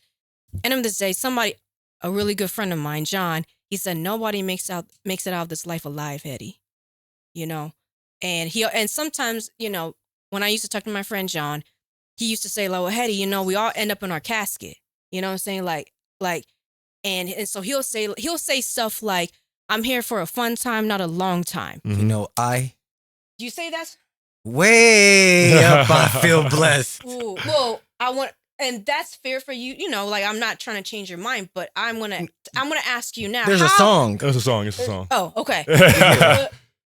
end of this day, a really good friend of mine, John, he said nobody makes it out of this life alive, Hedy. And sometimes, when I used to talk to my friend John, he used to say, like, well, Hedy, we all end up in our casket. You know what I'm saying? Like, and so he'll say stuff like, I'm here for a fun time, not a long time. Do You say that? Way up, I feel blessed. Ooh, well, and that's fair for you. I'm not trying to change your mind, but I'm gonna ask you now. There's a song. It's a song. It's a song. Oh, okay.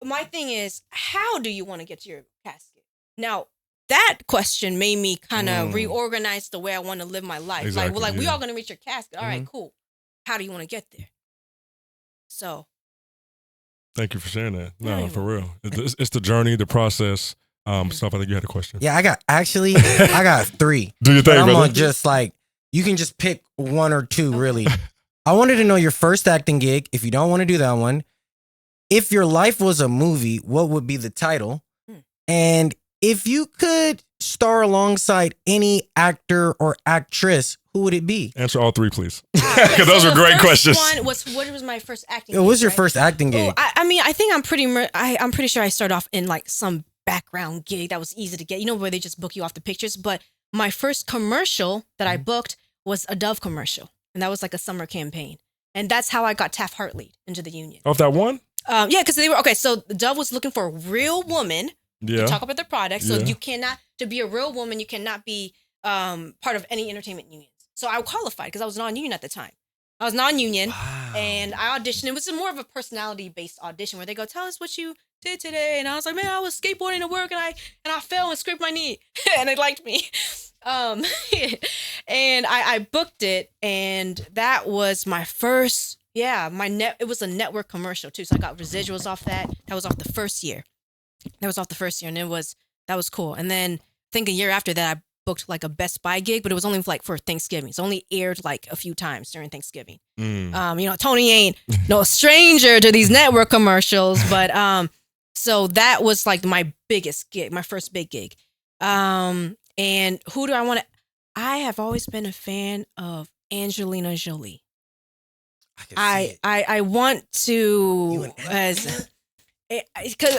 My thing is, how do you want to get to your casket? Now, that question made me kind of reorganize the way I want to live my life. Exactly, we all gonna reach your casket. All right, cool. How do you want to get there? So. Thank you for sharing that. No, for real. It's the journey, the process. Stuff. I think you had a question. Yeah, I got 3. Do you think, I'm brother? on just like, you can just pick 1 or 2, really. I wanted to know your first acting gig. If you don't want to do that one, if your life was a movie, what would be the title? And if you could star alongside any actor or actress, who would it be? Answer all 3, please. Because those are great questions. What was my first acting gig? What was your first acting gig? I think I'm pretty sure I started off in like some background gig that was easy to get, where they just book you off the pictures. But my first commercial that I booked was a Dove commercial, and that was like a summer campaign, and that's how I got Taft-Hartley into the union. Off that one? Yeah, because they were so Dove was looking for a real woman to talk about their product. So you cannot, to be a real woman, you cannot be part of any entertainment unions. So I qualified because I was non-union at the time. I was non-union, and I auditioned. It was more of a personality-based audition where they go, "Tell us what you did today," and I was like, "Man, I was skateboarding to work, and I fell and scraped my knee," and they liked me. And I booked it, and that was my first. Yeah, it was a network commercial too, so I got residuals off that. That was off the first year. And that was cool. And then I think a year after that, I booked like a Best Buy gig, but it was only like for Thanksgiving. It's only aired like a few times during Thanksgiving. Tony ain't no stranger to these network commercials, but so that was like my biggest gig, my first big gig. And who do I want to? I have always been a fan of Angelina Jolie. I want to, because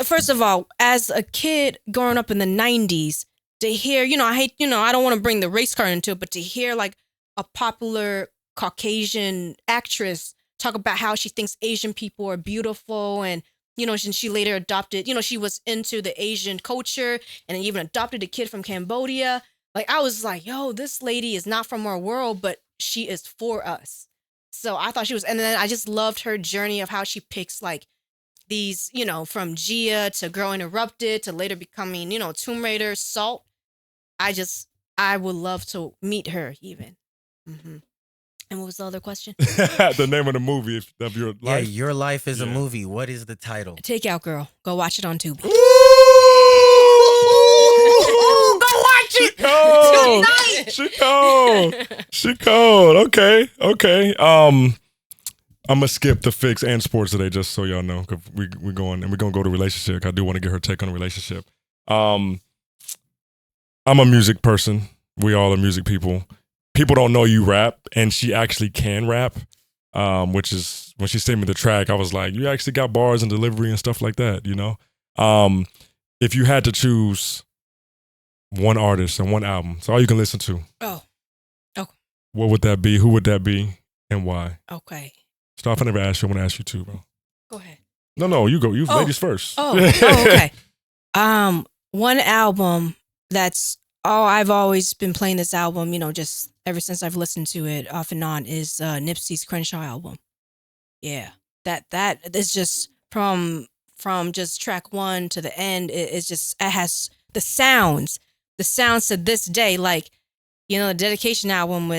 first of all, as a kid growing up in the 90s, to hear, I don't want to bring the race card into it, but to hear like a popular Caucasian actress talk about how she thinks Asian people are beautiful, and she later adopted, she was into the Asian culture and even adopted a kid from Cambodia. Like, I was like, yo, this lady is not from our world, but she is for us. So I thought she was, and then I just loved her journey of how she picks like these, from Gia to Girl Interrupted to later becoming, Tomb Raider, Salt. I would love to meet her even. Mm-hmm. And what was the other question? The name of the movie of your life. Yeah, your life is a movie. What is the title? Takeout Girl. Go watch it on Tubi. Go watch it tonight. She cold. Okay. I'm gonna skip the fix and sports today, just so y'all know, because we're going and we're gonna go to relationship. I do want to get her take on the relationship. I'm a music person. We all are music people. People don't know you rap, and she actually can rap, which is when she sent me the track, I was like, you actually got bars and delivery and stuff like that, If you had to choose one artist and one album, so all you can listen to. Oh. What would that be? Who would that be? And why? Okay. Stop, I never asked you. I want to ask you too, bro. Go ahead. No, you go. You ladies first. Okay. One album that's I've always been playing this album, just ever since I've listened to it off and on, is Nipsey's Crenshaw album. Yeah. That is just from just track 1 to the end. It has the sounds to this day. Like, the Dedication album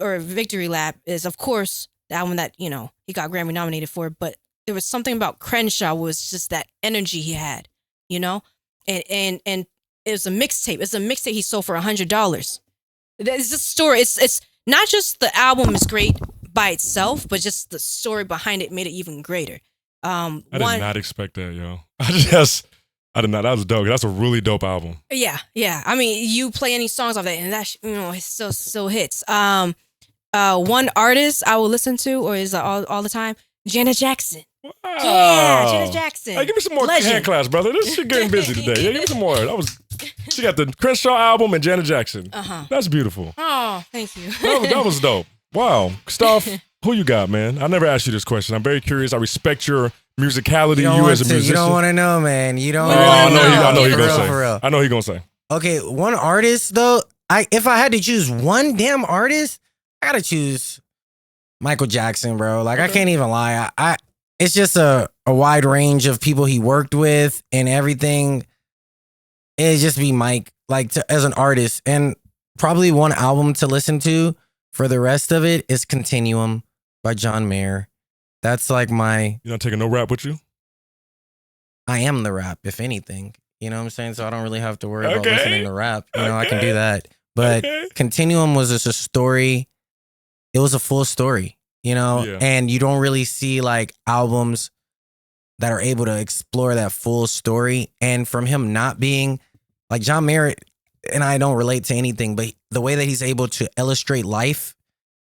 or Victory Lap is, of course, the album that, he got Grammy nominated for, but there was something about Crenshaw was just that energy he had, you know, and it was a mixtape. It's a mixtape he sold for $100. It's just story. It's not just the album is great by itself, but just the story behind it made it even greater. I did not expect that, yo. I did not. That was dope. That's a really dope album. Yeah. I mean, you play any songs off that, and that it still hits. One artist I will listen to, or is all the time, Janet Jackson. Wow. Yeah, Janet Jackson. Hey, give me some more Legend. hand claps, brother. This shit getting busy today. Yeah, give me some more. She got the Crenshaw album and Janet Jackson. That's beautiful. Oh, thank you. That was dope. Wow. Stuff. Who you got, man? I never asked you this question. I'm very curious. I respect your musicality. You as a musician. You don't want to know, man. You don't. I know he gonna For say. real. I know he gonna say. Okay, one artist though. If I had to choose one damn artist, I gotta choose Michael Jackson, bro. Like I can't even lie. It's just a wide range of people he worked with and everything. It'd just be Mike, like as an artist, and probably one album to listen to for the rest of it is Continuum by John Mayer. That's like my. You're not taking no rap with you? I am the rap, if anything. You know what I'm saying? So I don't really have to worry about listening to rap. You know, I can do that. But Continuum was just a story. It was a full story, you know? Yeah. And you don't really see like albums that are able to explore that full story. And from him not being like John Mayer, and I don't relate to anything, but the way that he's able to illustrate life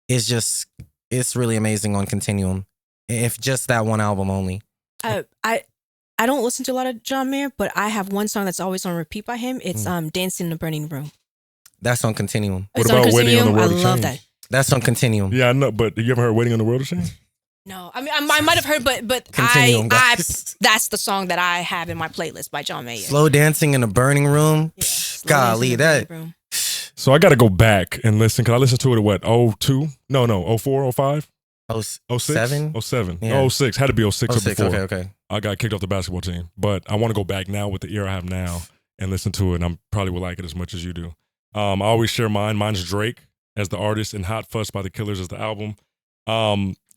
is just, it's really amazing on Continuum. If just that one album only. I don't listen to a lot of John Mayer, but I have one song that's always on repeat by him. It's Dancing in the Burning Room. That's on Continuum. What about Waiting on the World to Change? I love that. That's on Continuum. Yeah, I know, but you ever heard Waiting on the World to Change? No, I mean I might have heard, but Continuum, I guys. that's the song that I have in my playlist by John Mayer. Slow Dancing in a Burning Room. Yeah, Golly, that. So I got to go back and listen, because I listened to it at what, 02? No, 04, 05? 06? 07? 07. Yeah. 06. Had to be 06 or 06, before. okay. I got kicked off the basketball team. But I want to go back now with the ear I have now and listen to it, and I probably will like it as much as you do. I always share mine. Mine's Drake as the artist, and Hot Fuss by the Killers as the album.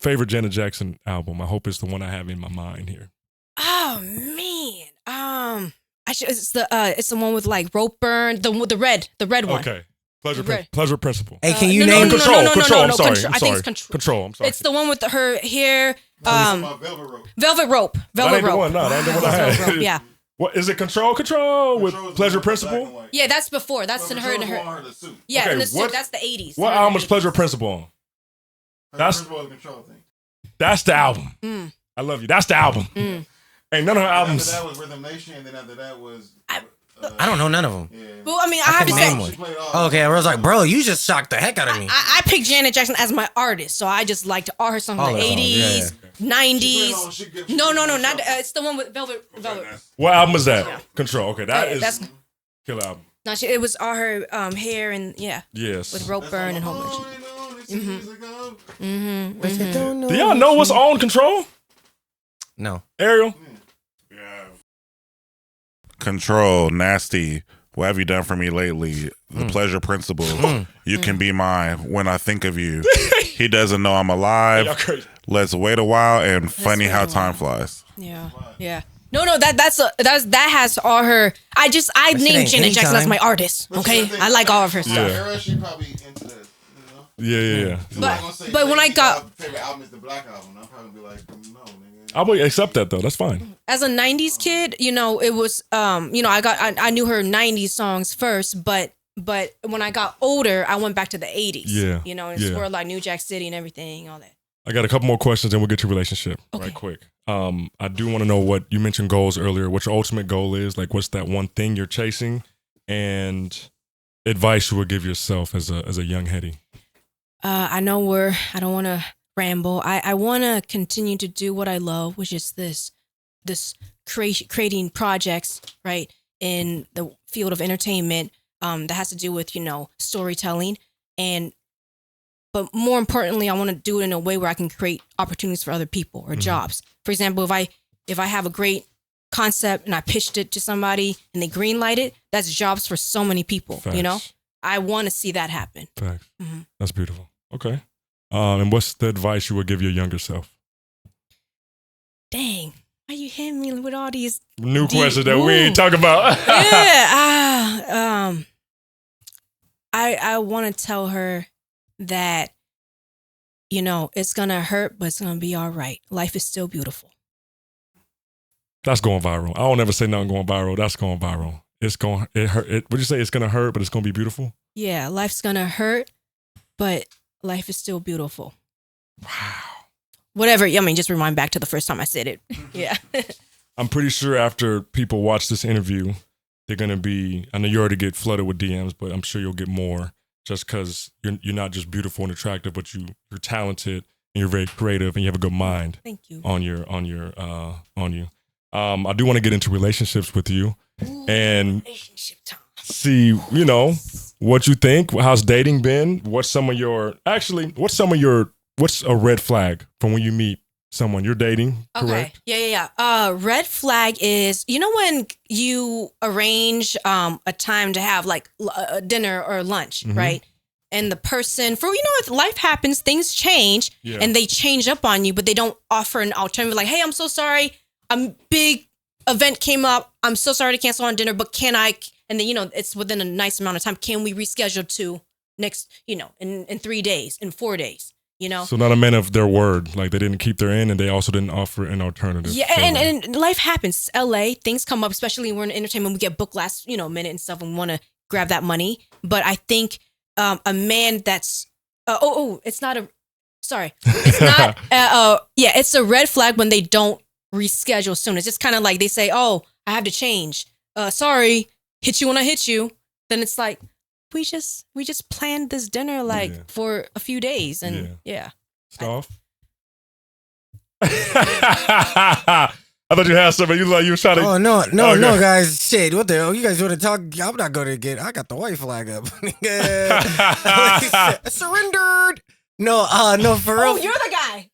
Favorite Janet Jackson album. I hope it's the one I have in my mind here. Oh man, it's the one with like rope burn, the red one. Okay. Pleasure Principle. Hey, can you name Control? No, I'm sorry. I think it's Control. I'm sorry. It's the one with her hair. Velvet Rope. Velvet Rope. That ain't the one. No, that ain't the one I Velvet had. Rope, yeah. What is it? Control with Control's Pleasure black and Principle. white. Yeah, that's before. That's in her and her. Control's the suit. Yeah, Okay, in the suit. what- That's the 80s. What album was Pleasure Principle on? That's- Principle is Control thing. That's the album. I love you. That's the album. Ain't none of her albums. After that was Rhythm Nation, and then after that was. I don't know none of them. Yeah. Well, I mean, I have to can say, name one. She played all. Okay, I was like, bro, you just shocked the heck out of me. I picked Janet Jackson as my artist, so I just liked all her songs All in the her songs, 80s, She 90s. played all- she get- No, she not get- it's the one with Velvet. What album is that? Yeah. Control. Okay, that is That's killer album. no, it was all her hair and Yes. with rope burn and whole bunch. Do y'all know what's on Control? No. Ariel? Control, Nasty. What have you done for me lately? The Pleasure Principle. You can be mine when I think of you. He doesn't know I'm Y'all alive. crazy. Let's wait a while, and funny wait how a time while. flies. Yeah. No, that has all her. I shit named ain't Janet Jackson as anytime. my artist. Okay, I like all of her stuff. Yeah. She probably into that. Yeah. But when I got favorite album is the Black Album, I'll probably be like, no, nigga. I will accept that though. That's fine. as a 90s kid, it was I knew her 90s songs first, but when I got older, I went back to the 80s. Yeah. And explored like New Jack City and everything, all that. I got a couple more questions, and we'll get your relationship right quick. I do want to know what you mentioned goals earlier. What your ultimate goal is? Like, what's that one thing you're chasing, and advice you would give yourself as a young Hedy? I don't want to ramble. I want to continue to do what I love, which is this creating projects, right, in the field of entertainment that has to do with, storytelling. But more importantly, I want to do it in a way where I can create opportunities for other people or jobs. For example, if I have a great concept and I pitched it to somebody and they greenlight it, that's jobs for so many people, Facts. I want to see that happen. Facts. That's beautiful. Okay. And what's the advice you would give your younger self? dang, why you hitting me with all these New deep- question that we ain't talking about. Yeah. I want to tell her that, you know, it's gonna hurt, but it's gonna be all right. Life is still beautiful. That's going viral. I don't ever say nothing going viral. That's going viral. It hurt. Would you say it's gonna hurt, but it's gonna be beautiful? Yeah, life's gonna hurt, but life is still beautiful. Wow. Whatever. I mean, just rewind back to the first time I said it. Yeah. I'm pretty sure after people watch this interview, they're gonna be. I know you already get flooded with DMs, but I'm sure you'll get more just because you're not just beautiful and attractive, but you're talented and you're very creative and you have a good mind. Thank you. On you. I do want to get into relationships with you and Relationship time. see, you know, what you think. How's dating been? What's a red flag from when you meet someone you're dating? Correct? Okay. Yeah. Red flag is, you know, when you arrange a time to have like a dinner or lunch, Mhm. right? And the person, if life happens, things change, Yeah. and they change up on you, but they don't offer an alternative. Like, hey, I'm so sorry. A big event came up. I'm so sorry to cancel on dinner, but can I? And then, it's within a nice amount of time. Can we reschedule to next, in 3 days, in 4 days? So not a man of their word. Like they didn't keep their end and they also didn't offer an alternative. Yeah, So, and life happens. It's LA, things come up, especially when we're in entertainment. We get booked last, minute and stuff, and we want to grab that money. But I think a man that's it's not a sorry, it's not it's a red flag when they don't reschedule soon. It's just kind of like they say, "Oh, I have to change. Sorry, hit you when I hit you." Then it's like we just planned this dinner for a few days, and yeah. Stop. I thought you had something. You were trying to. Oh no, guys! Shit, what the hell? You guys want to talk? I'm not going to get. I got the white flag up. Surrendered. No, for real. Oh, you're the guy.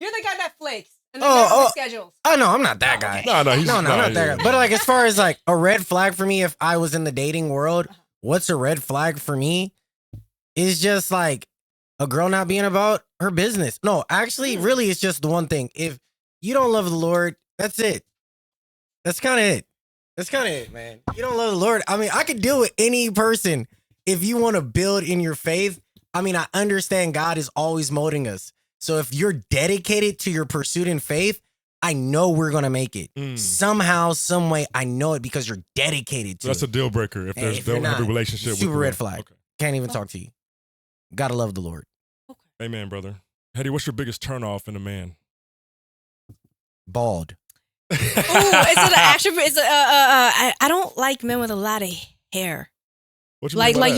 You're the guy that flakes and then schedules. Oh no, I'm not that guy. No, I'm not that guy. But like, as far as like a red flag for me, if I was in the dating world, what's a red flag for me? Is just like a girl not being about her business. No, actually, really, it's just the one thing. If you don't love the Lord, that's it. That's kind of it. That's kind of it, man. You don't love the Lord. I mean, I could deal with any person if you want to build in your faith. I mean, I understand God is always molding us. So if you're dedicated to your pursuit in faith, I know we're going to make it. Somehow, some way, I know it because you're dedicated to That's it. a deal breaker if there's don't have a relationship super with red flag. Okay. Can't even talk to you. Gotta love the Lord. Amen, brother. Hedy, what's your biggest turnoff in a man? Bald. Ooh, is it an attribute? I don't like men with a lot of hair. What you mean by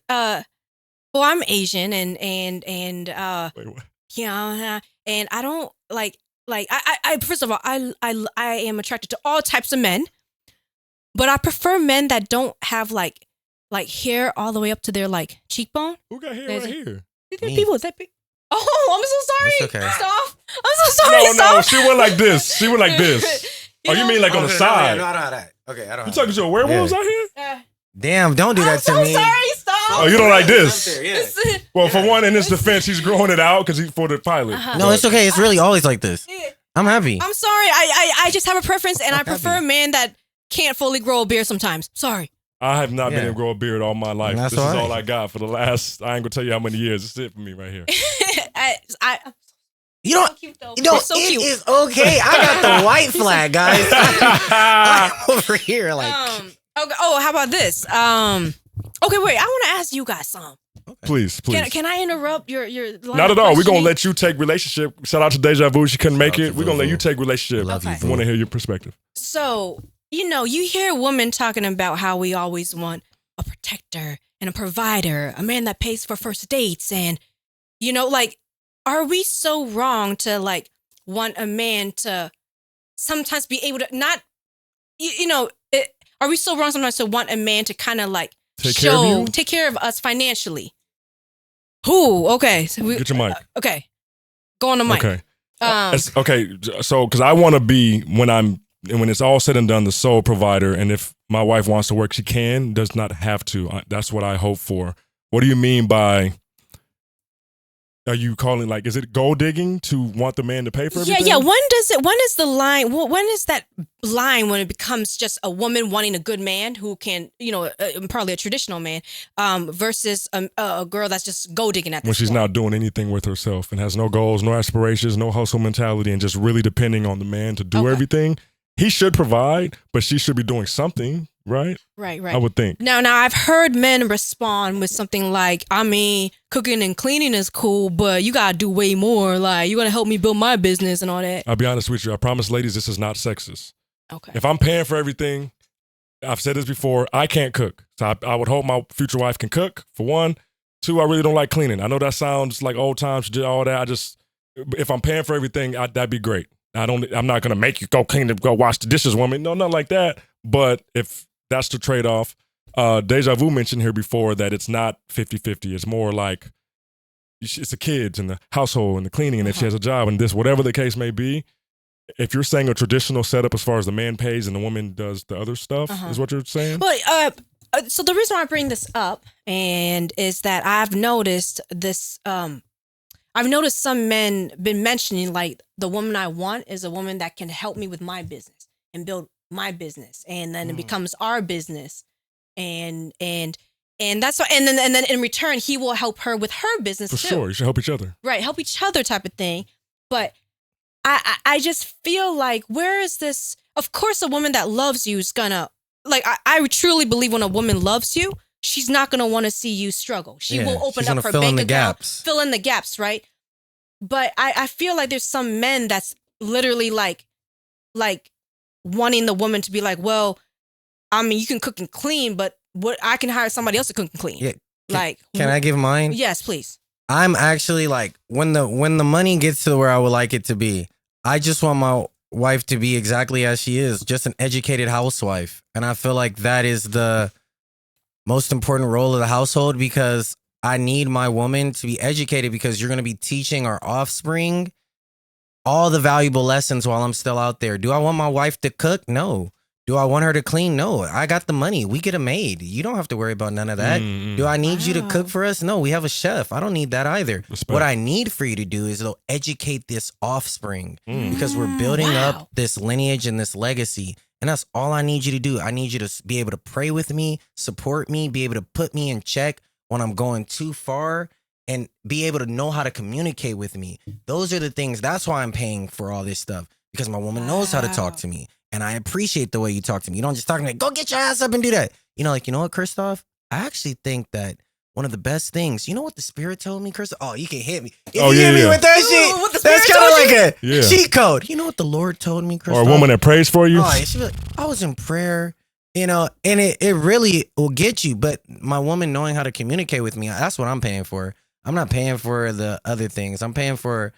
that? Well, I'm Asian and Wait, what? and I don't like I first of all, I am attracted to all types of men, but I prefer men that don't have like hair all the way up to their like cheekbone. Who got hair right here? People that big. Oh, I'm so sorry. It's okay. Stop. I'm so sorry. No, Stop. she went like this. She went like this. Oh, you mean like on the side? No, I don't have that. Okay, I don't. You talking to a werewolves out here? Damn, don't do that to I'm me. so sorry. Stop. Oh, you don't like this? Yeah. Well, for one, in his defense, he's growing it out because for the pilot. No, it's okay. It's really always like this. I'm happy. I'm sorry. I just have a preference, and I prefer a happy. man that can't fully grow a beard sometimes. Sorry. I have not been Yeah. able to grow a beard all my life. That's This is all right. all I got for the last, I ain't gonna tell you how many years. This is it for me right here. You don't. So cute, though. You know, So it cute. is okay. I got the white flag, guys. I'm over here like. Okay. Oh, how about this? Okay, wait. I want to ask you guys something. Please. Can I interrupt your line Not of at all. We're gonna questioning? let you take relationship. Shout out to Deja Vu. She couldn't make Shout out it. to We're gonna let Vuvu. you take relationship. Love you, Okay. I want to hear your perspective. So, you hear women talking about how we always want a protector and a provider, a man that pays for first dates. And, are we so wrong to want a man to sometimes be able to not, are we so wrong sometimes to want a man to kind of Take care of you? take care of us financially? Who? Okay. So Get your mic. Okay. Go on the mic. Okay. Okay. So, because I want to be when it's all said and done, the sole provider, and if my wife wants to work, she can. Does not have to. That's what I hope for. What do you mean by are you calling like, is it gold digging to want the man to pay for everything? Yeah. When is the line? When is that line when it becomes just a woman wanting a good man who can, probably a traditional man, versus a girl that's just gold digging at this when she's point? not doing anything with herself and has no goals, no aspirations, no hustle mentality, and just really depending on the man to do everything. He should provide, but she should be doing something, right? Right. I would think. Now I've heard men respond with something like, I mean, cooking and cleaning is cool, but you gotta do way more. Like, you're gonna help me build my business and all that. I'll be honest with you. I promise, ladies, this is not sexist. Okay. If I'm paying for everything, I've said this before, I can't cook. So I would hope my future wife can cook, for one. Two, I really don't like cleaning. I know that sounds like old times, she did all that. If I'm paying for everything, that'd be great. I'm not gonna make you go clean and go wash the dishes, woman. No, not like that. But if that's the trade-off, Deja Vu mentioned here before that it's not 50-50. It's more like it's the kids and the household and the cleaning, and if she has a job and this, whatever the case may be. If you're saying a traditional setup as far as the man pays and the woman does the other stuff, is what you're saying? But so the reason why I bring this up is that I've noticed this. I've noticed some men been mentioning like the woman I want is a woman that can help me with my business and build my business, and then it becomes our business, and that's why, and then in return he will help her with her business For too. sure, you should help each other. Right, help each other type of thing. But I just feel like, where is this? Of course, a woman that loves you is gonna, like, I truly believe when a woman loves you, she's not gonna want to see you struggle. She will open up her bank account, fill in the gaps, right? But I feel like there's some men that's literally like wanting the woman to be like, well, I mean, you can cook and clean, but what, I can hire somebody else to cook and clean. Yeah. Can I give mine? Yes, please. I'm actually like, when the money gets to where I would like it to be, I just want my wife to be exactly as she is, just an educated housewife. And I feel like that is the most important role of the household, because I need my woman to be educated, because you're going to be teaching our offspring all the valuable lessons while I'm still out there. Do I want my wife to cook? No. Do I want her to clean? No. I got the money. We get a maid. You don't have to worry about none of that. Do I need you to cook for us? No, we have a chef. I don't need that either. Respect. What I need for you to do is though, educate this offspring, because we're building up this lineage and this legacy. And that's all I need you to do. I need you to be able to pray with me, support me, be able to put me in check when I'm going too far, and be able to know how to communicate with me. Those are the things. That's why I'm paying for all this stuff, because my woman knows how to talk to me. And I appreciate the way you talk to me. You don't just talk to me like, go get your ass up and do that. You know what, Christoph? I actually think that one of the best things, you know what the Spirit told me, Christoph? Oh, you can hit me. If you hit me with that shit, what the that's Spirit kind of told like a cheat code. You know what the Lord told me, Christoph? Or a woman that prays for you? Oh, she'd be like, I was in prayer, and it really will get you. But my woman knowing how to communicate with me, that's what I'm paying for. I'm not paying for the other things. I'm paying for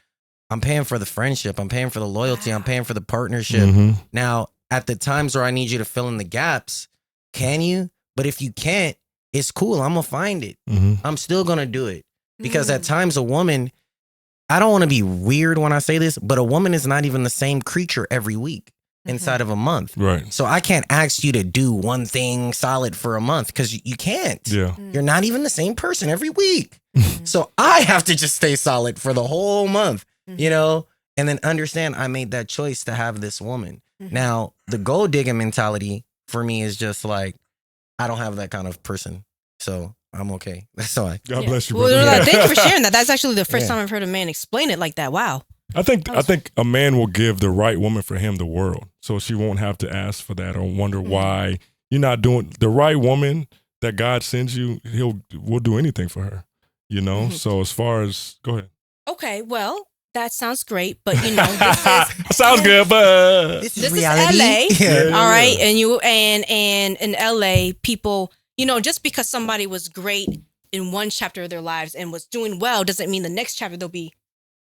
the friendship. I'm paying for the loyalty. I'm paying for the partnership. Now, at the times where I need you to fill in the gaps, can you? But if you can't, it's cool. I'm going to find it. I'm still going to do it. Because at times a woman, I don't want to be weird when I say this, but a woman is not even the same creature every week inside of a month. Right. So I can't ask you to do one thing solid for a month, because you can't. Yeah. You're not even the same person every week. So I have to just stay solid for the whole month, and then understand I made that choice to have this woman. Now, the gold digging mentality for me is just like, I don't have that kind of person. So I'm okay. That's all. God bless you, Well, brother. thank you for sharing that. That's actually the first time I've heard a man explain it like that. Wow. I think a man will give the right woman for him the world, so she won't have to ask for that or wonder why you're not doing the right woman that God sends you. Will do anything for her, So as far as, go ahead. Okay, well, that sounds great, but this is sounds good, but This this reality. is LA, Yeah. all right, and in LA, people, just because somebody was great in one chapter of their lives and was doing well doesn't mean the next chapter they'll be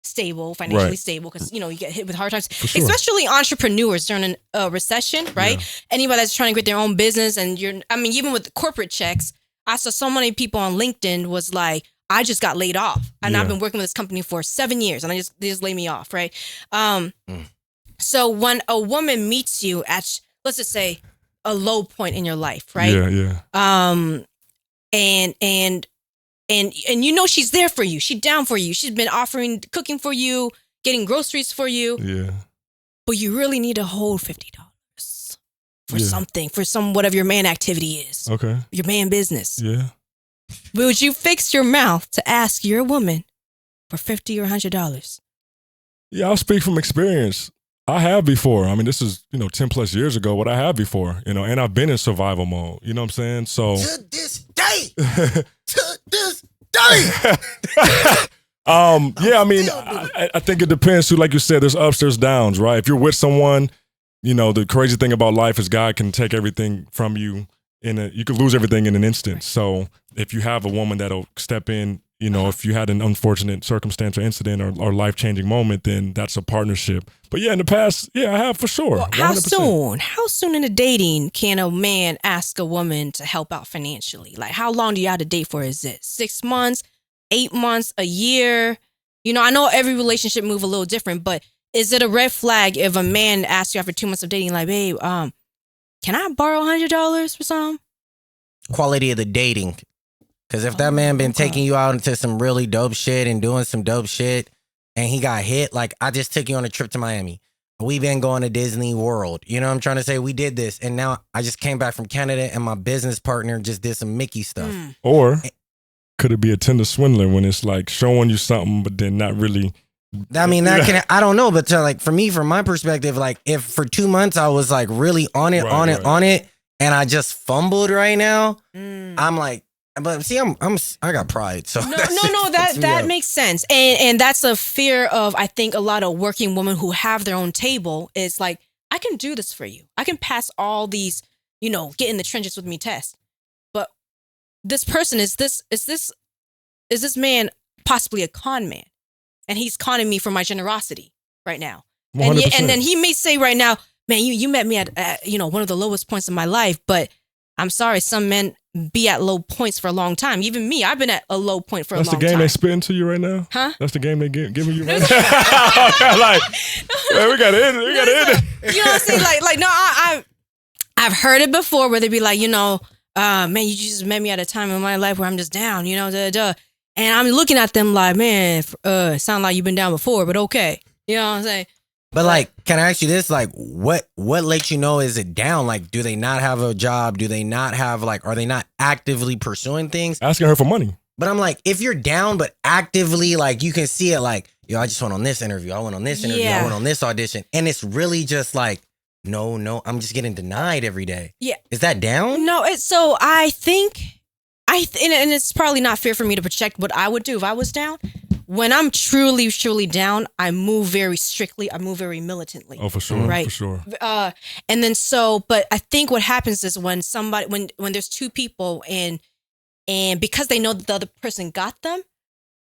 stable, financially stable, because you get hit with hard times, sure. especially entrepreneurs during a recession, right? Anybody that's trying to get their own business, and even with corporate checks, I saw so many people on LinkedIn was like, I just got laid off, and I've been working with this company for 7 years, and they just laid me off, right? So when a woman meets you at, let's just say, a low point in your life, right? Yeah. And and you know she's there for you. She's down for you. She's been offering cooking for you, getting groceries for you. Yeah. But you really need to hold $50 for something, for some whatever your man activity is. Okay. Your man business. Yeah. Would you fix your mouth to ask your woman for $50 or $100? Yeah, I'll speak from experience. I have before. I mean, this is, 10 plus years ago, what I have before, and I've been in survival mode. You know what I'm saying? So To this day. To this day. Yeah, I mean, I think it depends too. Like you said, there's ups, there's downs, right? If you're with someone, the crazy thing about life is God can take everything from you you could lose everything in an instant. So if you have a woman that'll step in, if you had an unfortunate circumstance or incident or life-changing moment, then that's a partnership. But yeah, in the past, yeah, I have for sure. Well, how soon in the dating can a man ask a woman to help out financially? Like, how long do you have to date for? Is it 6 months, 8 months, a year? I know every relationship move a little different, but is it a red flag if a man asks you after 2 months of dating, like, babe, can I borrow $100 for something? Quality of the dating. Because if that man been taking you out into some really dope shit and doing some dope shit and he got hit, like I just took you on a trip to Miami. We've been going to Disney World. You know what I'm trying to say? We did this. And now I just came back from Canada and my business partner just did some Mickey stuff. Or could it be a Tinder swindler when it's like showing you something but then not really... I mean, I don't know, but for me, from my perspective, like if for 2 months I was like really on it, and I just fumbled right now, I'm like, but see, I got pride. So no, that makes sense. And that's a fear of, I think, a lot of working women who have their own table is like, I can do this for you. I can pass all these, get in the trenches with me tests. But this person, is this man possibly a con man? And he's conning me for my generosity right now. And then he may say right now, man, you met me at one of the lowest points in my life, but I'm sorry, some men be at low points for a long time. Even me, I've been at a low point for a long time. That's the game they spitting to you right now? Huh? That's the game they giving you right now? Like, man, we got to end it. We got to end it. You know what I'm saying? No, I've heard it before where they be like, man, you just met me at a time in my life where I'm just down, And I'm looking at them like, man, sound like you've been down before, but okay. You know what I'm saying? But like, can I ask you this? Like, what lets you know is it down? Like, do they not have a job? Do they not have are they not actively pursuing things? Asking her for money. But I'm like, if you're down, but actively, like, you can see it like, I just went on this interview. I went on this interview. I went on this audition. And it's really just like, no, I'm just getting denied every day. Yeah. Is that down? No, so I think, and it's probably not fair for me to project what I would do if I was down. When I'm truly, truly down, I move very strictly. I move very militantly. Oh, for sure. Right. For sure. And then but I think what happens is when there's two people and because they know that the other person got them,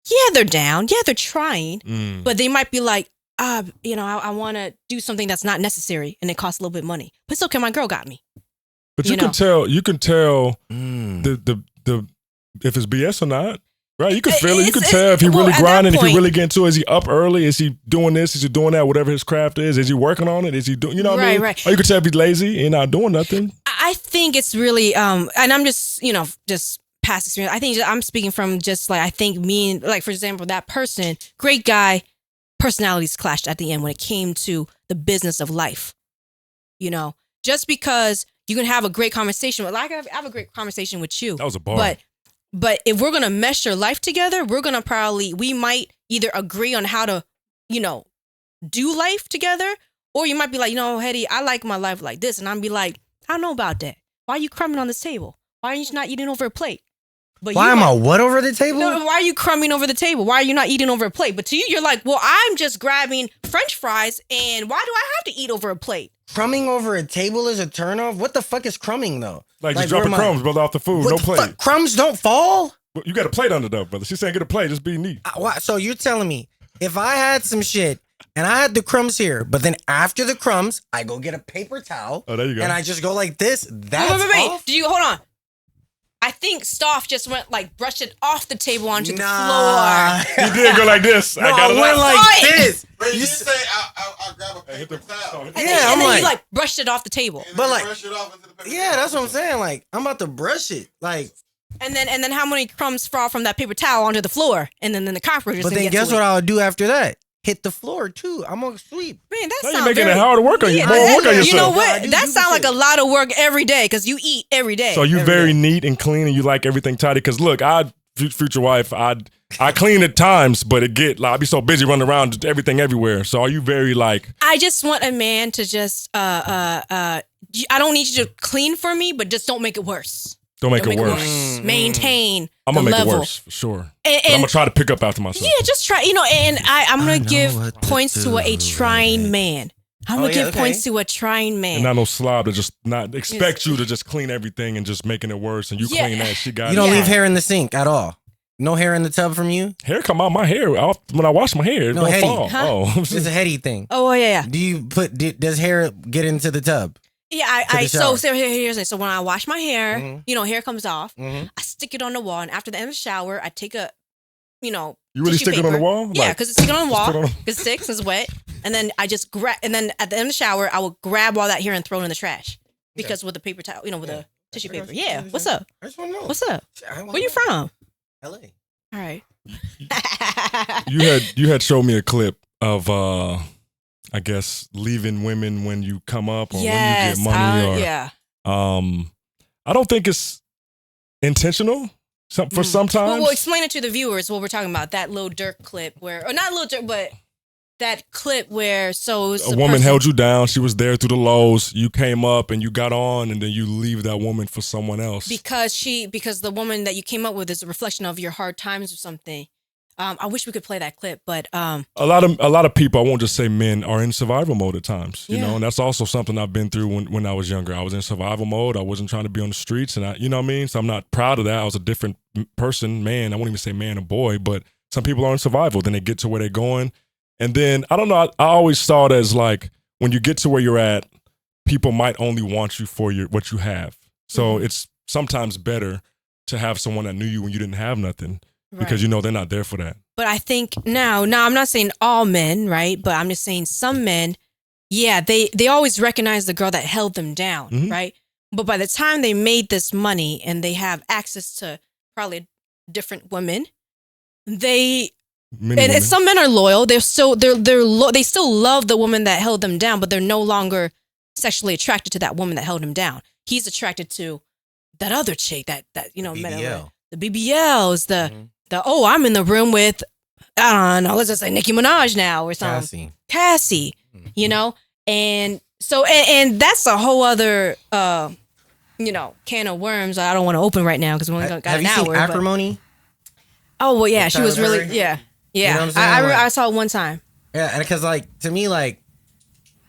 yeah, they're down. Yeah, they're trying. But they might be like, I want to do something that's not necessary and it costs a little bit of money. But it's okay, my girl got me. But you can tell the if it's BS or not. Right, you can feel it. You can tell if he really grinding, if he really getting to it. Is he up early? Is he doing this? Is he doing that? Whatever his craft is he working on it? Is he doing, what I mean? Right. Or you can tell if he's lazy and not doing nothing. I think it's really, and I'm just, just past experience. I think I'm speaking from just I think me and for example, that person, great guy, personalities clashed at the end when it came to the business of life. Just because you can have a great conversation with, I have a great conversation with you. That was a bar. But if we're going to mesh your life together, we might either agree on how to, do life together, or you might be like, Hedy, I like my life like this. And I'm be like, I don't know about that. Why are you crumbing on this table? Why are you not eating over a plate? But why am I what over the table? No, why are you crumbing over the table? Why are you not eating over a plate? But to you, you're like, well, I'm just grabbing French fries, and why do I have to eat over a plate? Crumbing over a table is a turnoff? What the fuck is crumbing, though? Like just dropping crumbs, brother, off the food. No plate. Fuck? Crumbs don't fall? But you got a plate under though, brother. She's saying get a plate, just be neat. So you're telling me if I had some shit and I had the crumbs here, but then after the crumbs, I go get a paper towel. Oh, there you go. And I just go like this. That's off? Do you hold on? I think Stoff just went brushed it off the table onto the floor. He did go like this. No, I went like this. But you say I'll grab a paper towel. And then you brushed it off the table. But brush it off into the paper towel. That's what I'm saying. Like I'm about to brush it. Like And then how many crumbs fall from that paper towel onto the floor, and then the cockroaches. But then guess what I would do after that? Hit the floor too. I'm gonna sweep. Man, that Now sounds you're making it hard to work on you. Yeah, More work on yourself. you know I what? do That the sounds like shit. a lot of work every day because you eat every day. So you Every very day. neat and clean, and you like everything tidy. Because look, future wife, I clean at times, but it get like I be so busy running around, just everything everywhere. So are you very like? I just want a man to just I don't need you to clean for me, but just don't make it worse. Don't make it worse. Mm-hmm. Maintain. I'm gonna the make level. it worse for sure. And- But I'm and- gonna try to pick up after myself. Yeah, just try. And I'm gonna know give what to points to a do. trying man. I'm gonna Oh, yeah, give okay. points to a trying man. And not no slob to just not expect you to just clean everything and just making it worse. And you Yeah. clean that. She got You don't it. leave hair in the sink at all. No hair in the tub from you. Hair come out my hair off when I wash my hair. It No, don't Hedy. fall. Huh? Oh, It's a Hedy thing. Oh yeah. Do you does hair get into the tub? Yeah, the shower. here's it. So when I wash my hair, Mhm. hair comes off. Mhm. I stick it on the wall, and after the end of the shower, I take a, you really tissue stick it on the paper. wall? Yeah, Like, because it's sticking on the just wall. put it on- Because it's sticks, it's wet, and then I just grab. And then at the end of the shower, I will grab all that hair and throw it in the trash. Because with the paper towel, with the tissue paper. Yeah. What's up? I just want to know. What's up? I wanna Where you know. from? LA. All right. you had showed me a clip of I guess leaving women when you come up or when you get money or yeah. I don't think it's intentional for sometimes. Well, explain it to the viewers what we're talking about. That Lil Durk clip where, or not Lil Durk, but that clip where a woman held you down. She was there through the lows. You came up and you got on, and then you leave that woman for someone else. because the woman that you came up with is a reflection of your hard times or something. I wish we could play that clip, but a lot of people, I won't just say men, are in survival mode at times, you Yeah. know, and that's also something I've been through when I was younger. I was in survival mode. I wasn't trying to be on the streets, and you know what I mean? So I'm not proud of that. I was a different person, man. I won't even say man or boy, but some people are in survival. Then they get to where they're going. And then, I don't know, I always saw it as like, when you get to where you're at, people might only want you for what you have. So it's sometimes better to have someone that knew you when you didn't have nothing. Because they're not there for that. But I think now I'm not saying all men, right? But I'm just saying some men, yeah, they always recognize the girl that held them down, Mhm. right? But by the time they made this money and they have access to probably different women, Many and women. some men are loyal. They still love the woman that held them down, but they're no longer sexually attracted to that woman that held him down. He's attracted to that other chick that BBL. the BBLs, I'm in the room with, I don't know, let's just say Nicki Minaj now or something. Cassie, and so, and that's a whole other, can of worms I don't want to open right now because we only got Have an you hour. seen but- Acrimony? Oh, well, yeah, she was Tyler really, Perry? yeah. You know what I'm saying? I saw it one time. Yeah, and because to me,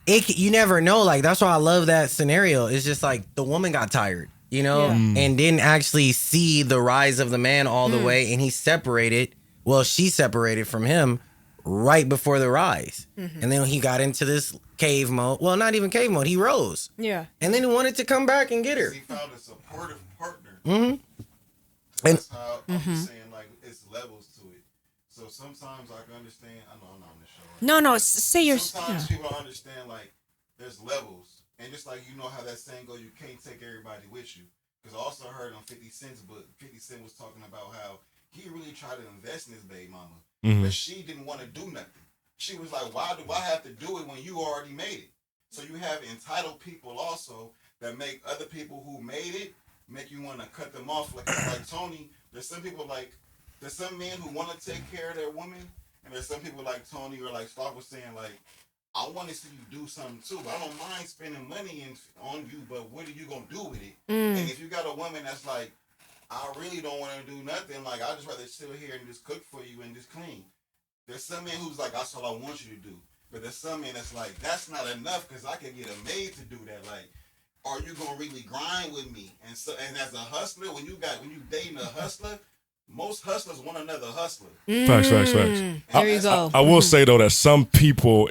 you never know. That's why I love that scenario. It's just the woman got tired, Yeah. and didn't actually see the rise of the man all the way, and he separated. Well, she separated from him right before the rise, and then he got into this cave mode. Well, not even cave mode. He rose, Yeah. and then he wanted to come back and get her. He found a supportive partner. Mm-hmm. That's how I'm just saying, it's levels to it. So sometimes I can understand. I know I'm not on the show. No, say your. Sometimes people don't understand there's levels, and just like how that saying goes, you can't take everybody with you. Because I also heard on 50 Cent's book, 50 Cent was talking about how he really tried to invest in his baby mama, but she didn't want to do nothing. She was like, "Why do I have to do it when you already made it?" So you have entitled people also that make other people who made it make you want to cut them off. Like Tony, there's some people there's some men who want to take care of their woman, and there's some people like Tony or like Stark was saying I want to see you do something too. I don't mind spending money on you, but what are you gonna do with it? And if you got a woman that's I really don't want to do nothing. I just rather sit here and just cook for you and just clean. There's some men who's that's all I want you to do. But there's some men that's that's not enough because I can get a maid to do that. Are you gonna really grind with me? And as a hustler, when you dating a hustler, most hustlers want another hustler. Facts. There you go. I will say though that some people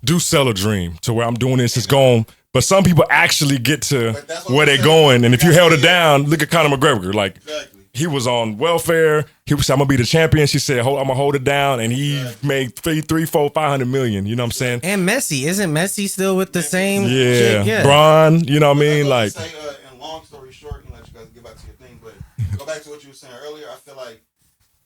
do sell a dream to where I'm doing this, it's gone. But some people actually get to where they're going. And if you held it down, look at Conor McGregor. Exactly. He was on welfare. He was, I'm gonna be the champion. She said, I'm gonna hold it down, and he made 3, 4, 500 million. You know what I'm saying? And Messi, isn't Messi still with the same? Yeah, chick? Braun. You know what I mean? And long story short, let you guys get back to your thing, but go back to what you were saying earlier. I feel like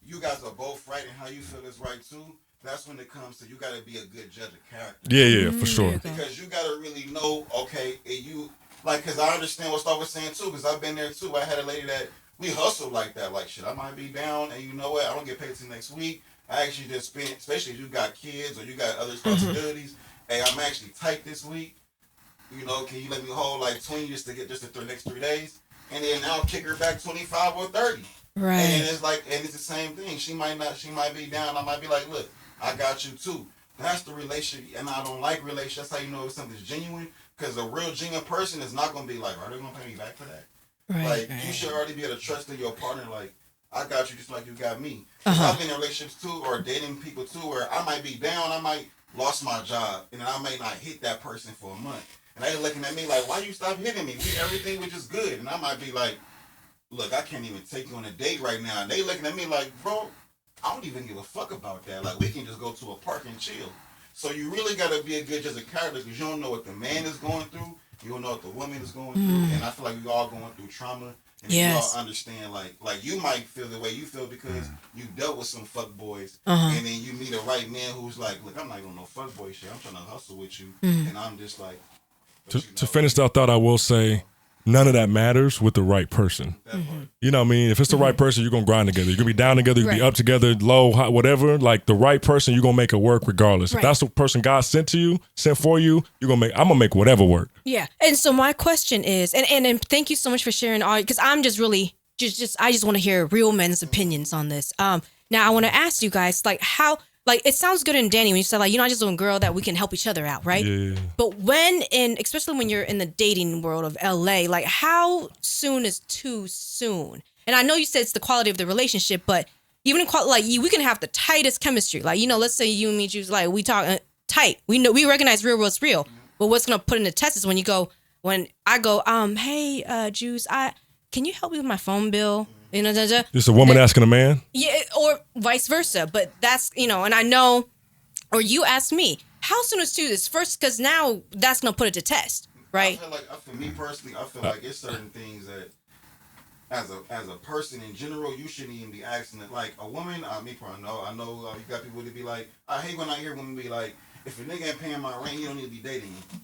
you guys are both right, and how you feel is right too. That's when it comes to you got to be a good judge of character. Yeah, for sure. Because you got to really know, okay, you like, because I understand what Star was saying too. Because I've been there too. I had a lady that we hustled like that. Like, shit, I might be down, and you know what? I don't get paid till next week. I actually just spent, especially if you got kids or you got other responsibilities. Hey, I'm actually tight this week. You know, can you let me hold like 20 just to get just the next 3 days? And then I'll kick her back 25 or 30. Right. And it's like, and it's the same thing. She might be down. I might be like, look, I got you too. That's the relationship, and I don't like relationships. That's how you know if something's genuine. Because a real genuine person is not gonna be like, are they gonna pay me back for that? Like, you should already be able to trust in your partner. Like, I got you just like you got me. I've been in relationships too, or dating people too, where I might be down. I might lost my job, and I may not hit that person for a month. And they looking at me like, why you stop hitting me? Everything was just good. And I might be like, look, I can't even take you on a date right now. And they looking at me like, bro, I don't even give a fuck about that. Like, we can just go to a park and chill. So you really got to be a good judge of character, because you don't know what the man is going through. You don't know what the woman is going through. And I feel like we all going through trauma. And we all understand, like you might feel the way you feel because you dealt with some fuck boys. And then you meet a right man who's like, look, I'm not even no fuck boy shit. I'm trying to hustle with you. And I'm just like, To finish that thought, I will say none of that matters with the right person. You know what I mean? If it's the right person, you're going to grind together. You're going to be down together. You're going to be up together, low, high, whatever. Like, the right person, you're going to make it work regardless. If that's the person God sent for you, I'm going to make whatever work. Yeah. And so my question is, and thank you so much for sharing all, because I'm just really, I just want to hear real men's opinions on this. Now I want to ask you guys, like, how, like, it sounds good in Danny when you said, like, you're not just a girl that we can help each other out, right? Yeah. But especially when you're in the dating world of LA, like, how soon is too soon? And I know you said it's the quality of the relationship, but even in we can have the tightest chemistry. Like, you know, let's say you and me, Juice, like, we talk tight. We know, we recognize real world's real. But what's going to put in the test is when I go, hey, Juice, can you help me with my phone bill? You know, Just a woman asking a man? Yeah, or vice versa. But that's, you know, and I know, or you ask me, how soon is this? First, because now that's going to put it to test, right? I feel like, for me personally, I feel like it's certain things that, as a person in general, you shouldn't even be asking it. Like, a woman, me probably know, I know you got people that be like, I hate when I hear women be like, if a nigga ain't paying my rent, you don't need to be dating me.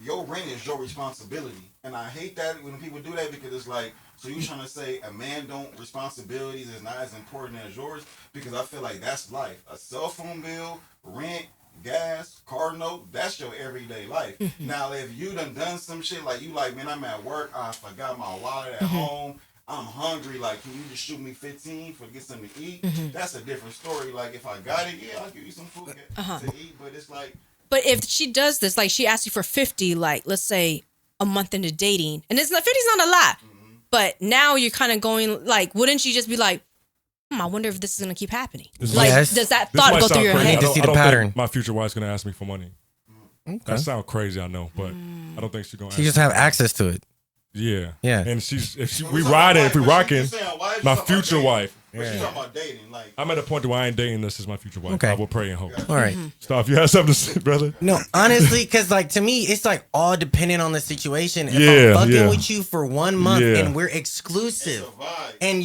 Your rent is your responsibility. And I hate that when people do that, because it's like, so you trying to say a man responsibilities is not as important as yours? Because I feel like that's life. A cell phone bill, rent, gas, car note, that's your everyday life. Now, if you done some shit, like you like, man, I'm at work, I forgot my wallet at home, I'm hungry, like, can you just shoot me 15 to get something to eat? That's a different story. Like, if I got it, yeah, I'll give you some food to eat, but it's like. But if she does this, like, she asks you for 50, like, let's say a month into dating, and it's not, 50's not a lot, but now you're kind of going, like, wouldn't you just be like, I wonder if this is going to keep happening? Like, does that thought go through your head? To see the pattern. My future wife's going to ask me for money. Okay. That sounds crazy, I know, but I don't think she's going to ask me. She just have access to it. Yeah. Yeah. And if we rocking, my future wife. Yeah. She's talking about dating. Like, I'm at a point where I ain't dating. This is my future wife. Okay. I will pray and hope. All right. Stop. You have something to say, brother? No, honestly, because, like, to me, it's like all dependent on the situation. If I'm fucking with you for 1 month and we're exclusive, and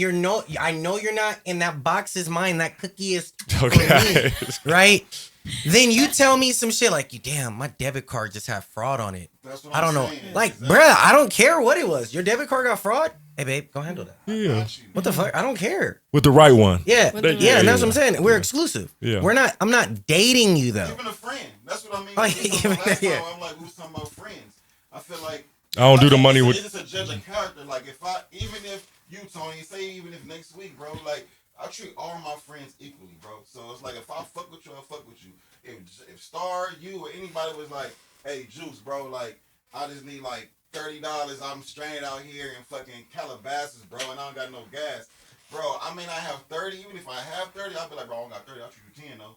I know you're not in that box is mine, that cookie is for me, right? Then you tell me some shit like, damn, my debit card just had fraud on it. That's what I don't know. saying. Like, bruh, I don't care what it was. Your debit card got fraud? Hey, babe, go handle that. Yeah. What the fuck? I don't care. With the right one. Yeah. And that's what I'm saying. We're exclusive. Yeah. I'm not dating you, though. Even a friend. That's what I mean. I'm like, who's talking about friends? I feel like. I don't do the money with. It's just a judge of character. Like, even if you, Tony, even if next week, bro, like, I treat all my friends equally, bro. So it's like, if I fuck with you, I fuck with you. If Star, you, or anybody was like, hey, Juice, bro, like, I just need like $30. I'm stranded out here in fucking Calabasas, bro, and I don't got no gas. Bro, I may not have 30. Even if I have 30, I'll be like, bro, I don't got 30. I'll treat you 10, though.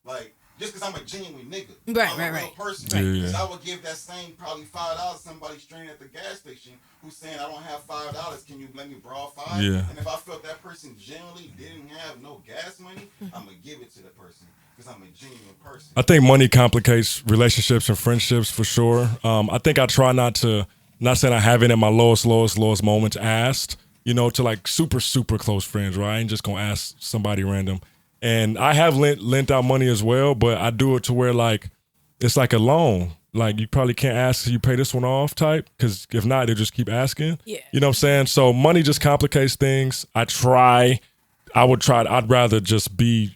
Like, just because I'm a genuine nigga. I'm a real person. Because I would give that same probably $5 to somebody stranded at the gas station who's saying, I don't have $5. Can you let me borrow $5? Yeah. And if I felt that person generally didn't have no gas money, I'm going to give it to the person. Because I'm a genuine person. I think money complicates relationships and friendships for sure. I think I try not saying I haven't at my lowest moments asked, to like super, super close friends, right? I ain't just gonna ask somebody random. And I have lent out money as well, but I do it to where like it's like a loan. Like you probably can't ask, you pay this one off type, because if not, they'll just keep asking. Yeah. You know what I'm saying? So money just complicates things. I'd rather just be,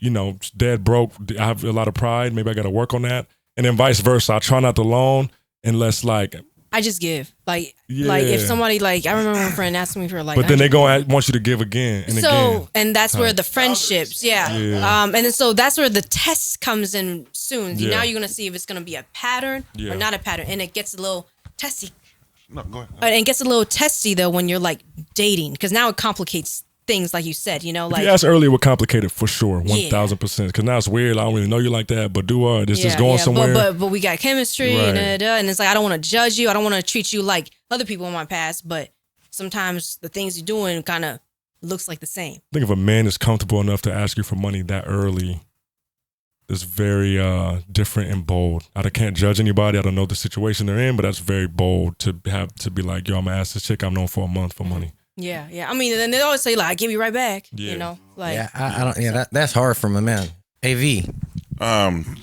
dead broke. I have a lot of pride. Maybe I got to work on that. And then vice versa. I try not to loan unless like. I just give. Like if somebody like, I remember my friend asking me for like. But then they going to want you to give again and again. And that's where the friendships, and then so that's where the test comes in soon. Yeah. Now you're going to see if it's going to be a pattern or not a pattern. And it gets a little testy. No, go ahead. And it gets a little testy though when you're like dating, because now it complicates things, like you said, like. You asked earlier what complicated for sure, 1,000%. Because now it's weird. I don't really know you like that, but it's just going somewhere. But we got chemistry Right. and it's like I don't want to judge you. I don't want to treat you like other people in my past. But sometimes the things you're doing kind of looks like the same. I think if a man is comfortable enough to ask you for money that early, it's very different and bold. I can't judge anybody. I don't know the situation they're in, but that's very bold to be like, yo, I'm gonna ask this chick I'm known for a month for money. Yeah. I mean, then they always say like, "I give you right back." Yeah. I don't. Yeah, that's hard from a man. AV.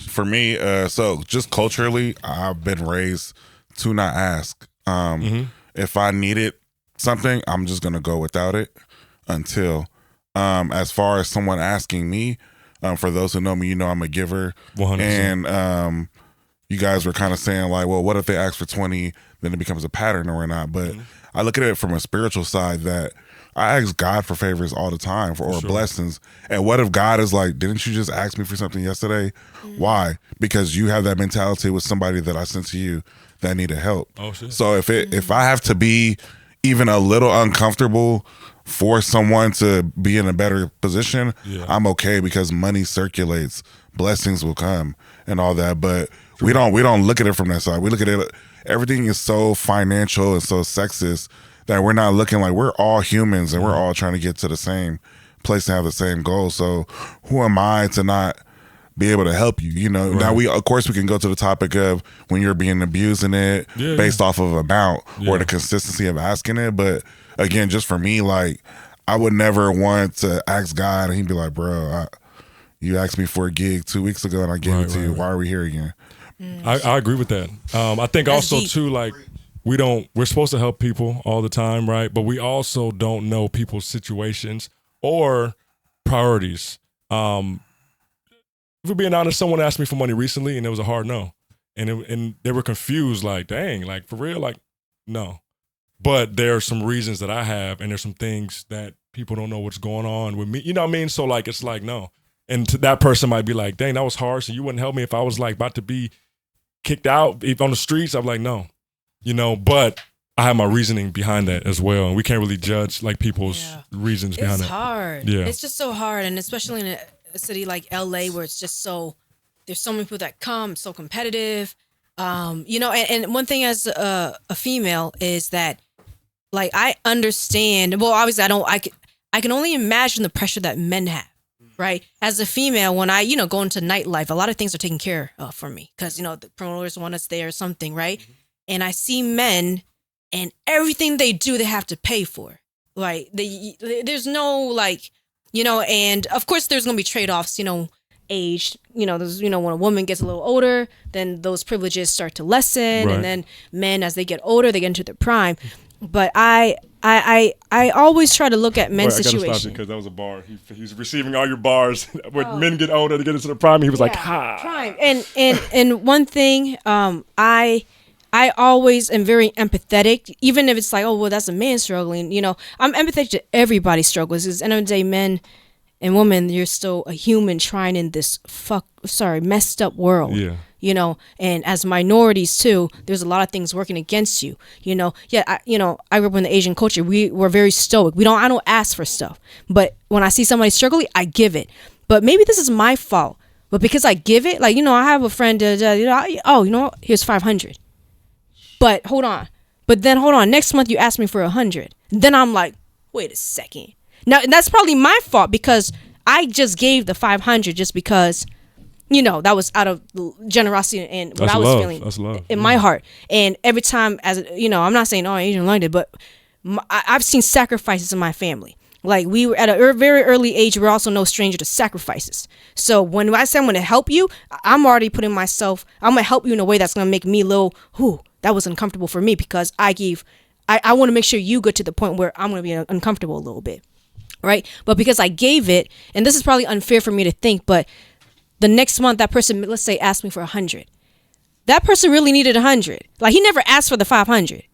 For me, so just culturally, I've been raised to not ask. If I needed something, I'm just gonna go without it until. As far as someone asking me, for those who know me, I'm a giver. 100%. And you guys were kind of saying like, well, what if they ask for 20, then it becomes a pattern or not? But I look at it from a spiritual side that I ask God for favors all the time or blessings. And what if God is like, didn't you just ask me for something yesterday? Why? Because you have that mentality with somebody that I sent to you that needed help. Oh, shit. So if I have to be even a little uncomfortable for someone to be in a better position, I'm okay, because money circulates, blessings will come and all that. But we don't look at it from that side. We look at it, everything is so financial and so sexist that we're not looking like we're all humans and we're all trying to get to the same place and have the same goal. So who am I to not be able to help you? Now of course we can go to the topic of when you're being abused in it based off of amount or the consistency of asking it. But again, just for me, like I would never want to ask God and he'd be like, bro, you asked me for a gig 2 weeks ago and I gave it to you. Why are we here again? I agree with that. I think That's also deep. too, like we're supposed to help people all the time, right? But we also don't know people's situations or priorities. If we're being honest, someone asked me for money recently and it was a hard no. And they were confused, like, dang, like for real, like, no. But there are some reasons that I have, and there's some things that people don't know what's going on with me. You know what I mean? So like, it's like, no. And that person might be like, dang, that was harsh, and you wouldn't help me if I was like about to be kicked out on the streets. I'm like, no. But I have my reasoning behind that as well. And we can't really judge like people's reasons behind It's that. hard. Yeah. It's just so hard. And especially in a city like LA where it's just there's so many people that come, so competitive. And one thing as a female is that like I understand, well, obviously I can only imagine the pressure that men have, right? As a female, when I, go into nightlife, a lot of things are taken care of for me because, the promoters want us there or something, right? And I see men and everything they do, they have to pay for. Like there's no like, and of course there's going to be trade-offs, age, there's, when a woman gets a little older, then those privileges start to lessen. Right. And then men, as they get older, they get into their prime. But I always try to look at men's I gotta stop situation. you because that was a bar. He's receiving all your bars. When men get older, they get into the prime. He was like, ha. Prime. And one thing, I always am very empathetic, even if it's like, oh, well, that's a man struggling. I'm empathetic to everybody's struggles. Because at the end of the day, men and women, you're still a human trying in this messed up world. Yeah. And as minorities too, there's a lot of things working against you. I grew up in the Asian culture. We're very stoic. I don't ask for stuff. But when I see somebody struggling, I give it. But maybe this is my fault. But because I give it, like, I have a friend, here's 500. But hold on. Next month you ask me for 100. Then I'm like, wait a second. Now that's probably my fault because I just gave the 500 just because, that was out of generosity and what I was feeling That's love. in my heart. And every time, I'm not saying, oh, Asian like it, but I've seen sacrifices in my family. Like we were at a very early age, we're also no stranger to sacrifices. So when I say I'm going to help you, I'm already putting myself, I'm going to help you in a way that's going to make me a little, that was uncomfortable for me because I want to make sure you get to the point where I'm going to be uncomfortable a little bit. Right. But because I gave it, and this is probably unfair for me to think, but the next month that person, let's say, asked me for 100. That person really needed 100. Like he never asked for the 500,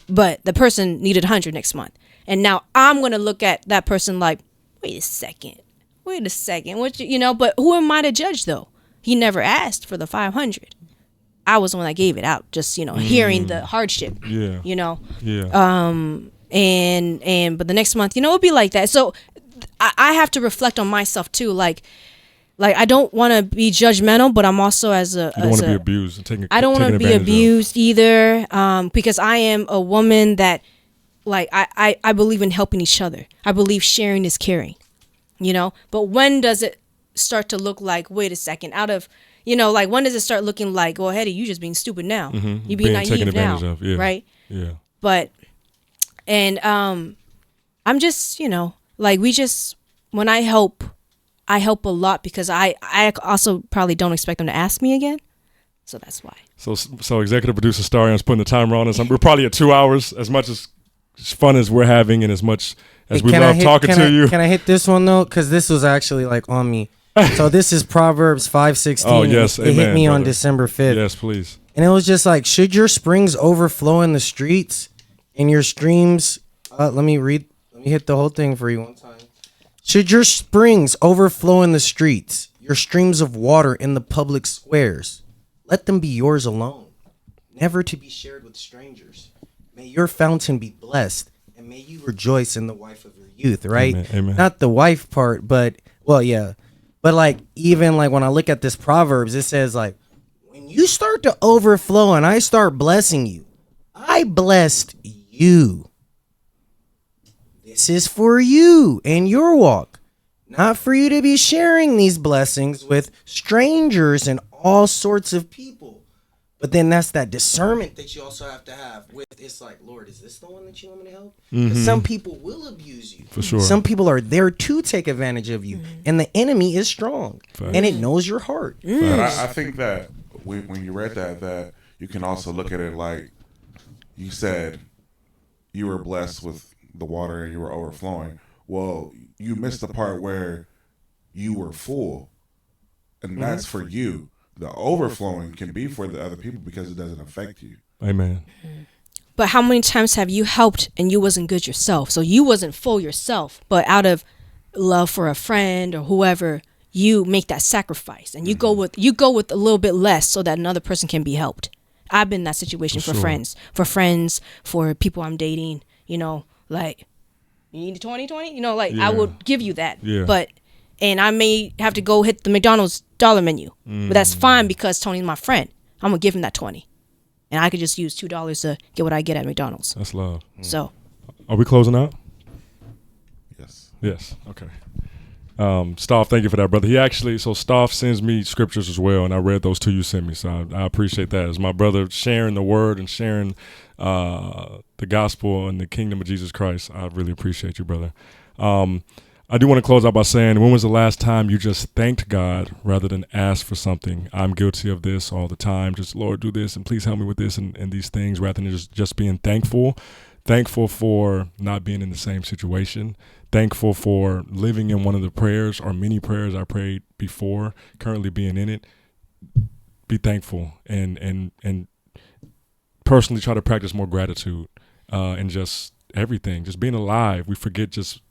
but the person needed 100 next month. And now I'm going to look at that person like, wait a second, what you know, but who am I to judge though? He never asked for the 500. I was the one that gave it out, just, hearing the hardship, Yeah. Yeah. But the next month, it'll be like that. So I have to reflect on myself too. Like I don't want to be judgmental, but I'm also you don't want to be abused. I don't want to be abused either, because I am a woman that, like, I believe in helping each other. I believe sharing is caring, But when does it start to look like, wait a second, out of, like when does it start looking like, well, Hedy, you just being stupid now. You being naive now, yeah. right? Yeah. But, and I'm just, like when I help a lot because I also probably don't expect them to ask me again. So that's why. So executive producer Starreon's putting the timer on us. We're probably at 2 hours, as much as fun as we're having and as much as we love talking to you. Can I hit this one though? Because this was actually like on me. So this is Proverbs 5:16. Oh yes, it hit me on December 5th. Yes, please. And it was just like, should your springs overflow in the streets and your streams? Let me hit the whole thing for you one time. Should your springs overflow in the streets, your streams of water in the public squares, let them be yours alone, never to be shared with strangers. May your fountain be blessed, and may you rejoice in the wife of your youth, right? Amen. Amen. Not the wife part, but, well, yeah. But, like, even, like, when I look at this Proverbs, it says, like, when you start to overflow and I start blessing you, I blessed you. This is for you and your walk, not for you to be sharing these blessings with strangers and all sorts of people. But then that's that discernment that you also have to have with, it's like, Lord, is this the one that you want me to help? Some people will abuse you. For sure. Some people are there to take advantage of you. And the enemy is strong. And it knows your heart. But I think that when you read that you can also look at it like you said you were blessed with the water and you were overflowing. Well, you missed the part where you were full. And that's for you. The overflowing can be for the other people because it doesn't affect you. Amen. But how many times have you helped and you wasn't good yourself? So you wasn't full yourself, but out of love for a friend or whoever, you make that sacrifice and you go with a little bit less so that another person can be helped. I've been in that situation for friends, for people I'm dating, like, you need 20, I would give you that. Yeah. And I may have to go hit the McDonald's dollar menu, but that's fine because Tony's my friend. I'm gonna give him that 20, and I could just use $2 to get what I get at McDonald's. That's love. So, are we closing out? Yes. Okay. Staff, thank you for that, brother. So Staff sends me scriptures as well, and I read those two you sent me, so I appreciate that. As my brother sharing the word and sharing the gospel and the kingdom of Jesus Christ, I really appreciate you, brother. I do want to close out by saying, when was the last time you just thanked God rather than asked for something? I'm guilty of this all the time. Just, Lord, do this and please help me with this and these things, rather than just being thankful. Thankful for not being in the same situation. Thankful for living in one of the prayers or many prayers I prayed before, currently being in it. Be thankful and personally try to practice more gratitude and just everything. Just being alive. We forget just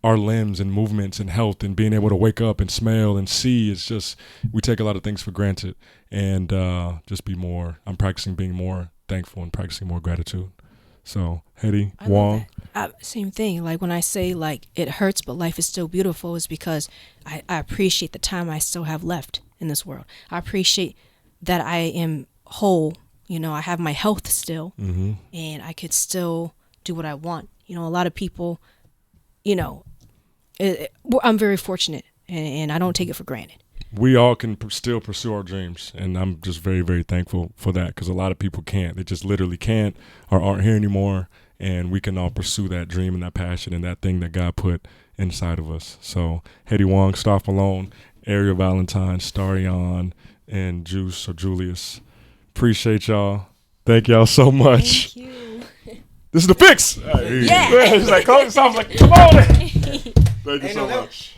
our limbs and movements and health and being able to wake up and smell and see. It's just, we take a lot of things for granted, and I'm practicing being more thankful and practicing more gratitude. So, Hedy, Wong. Same thing. Like when I say like it hurts, but life is still beautiful, is because I appreciate the time I still have left in this world. I appreciate that I am whole. I have my health still, and I could still do what I want. A lot of people, I'm very fortunate, and I don't take it for granted. We all can still pursue our dreams, and I'm just very, very thankful for that, because a lot of people can't. They just literally can't or aren't here anymore, and we can all pursue that dream and that passion and that thing that God put inside of us. So Hedy Wong, Staff Malone, Ariel Valentine, Starreon, and Juice or Julius. Appreciate y'all. Thank y'all so much. Thank you. This is the fix. Yeah. He's like, sounds like, come on. Thank you so much.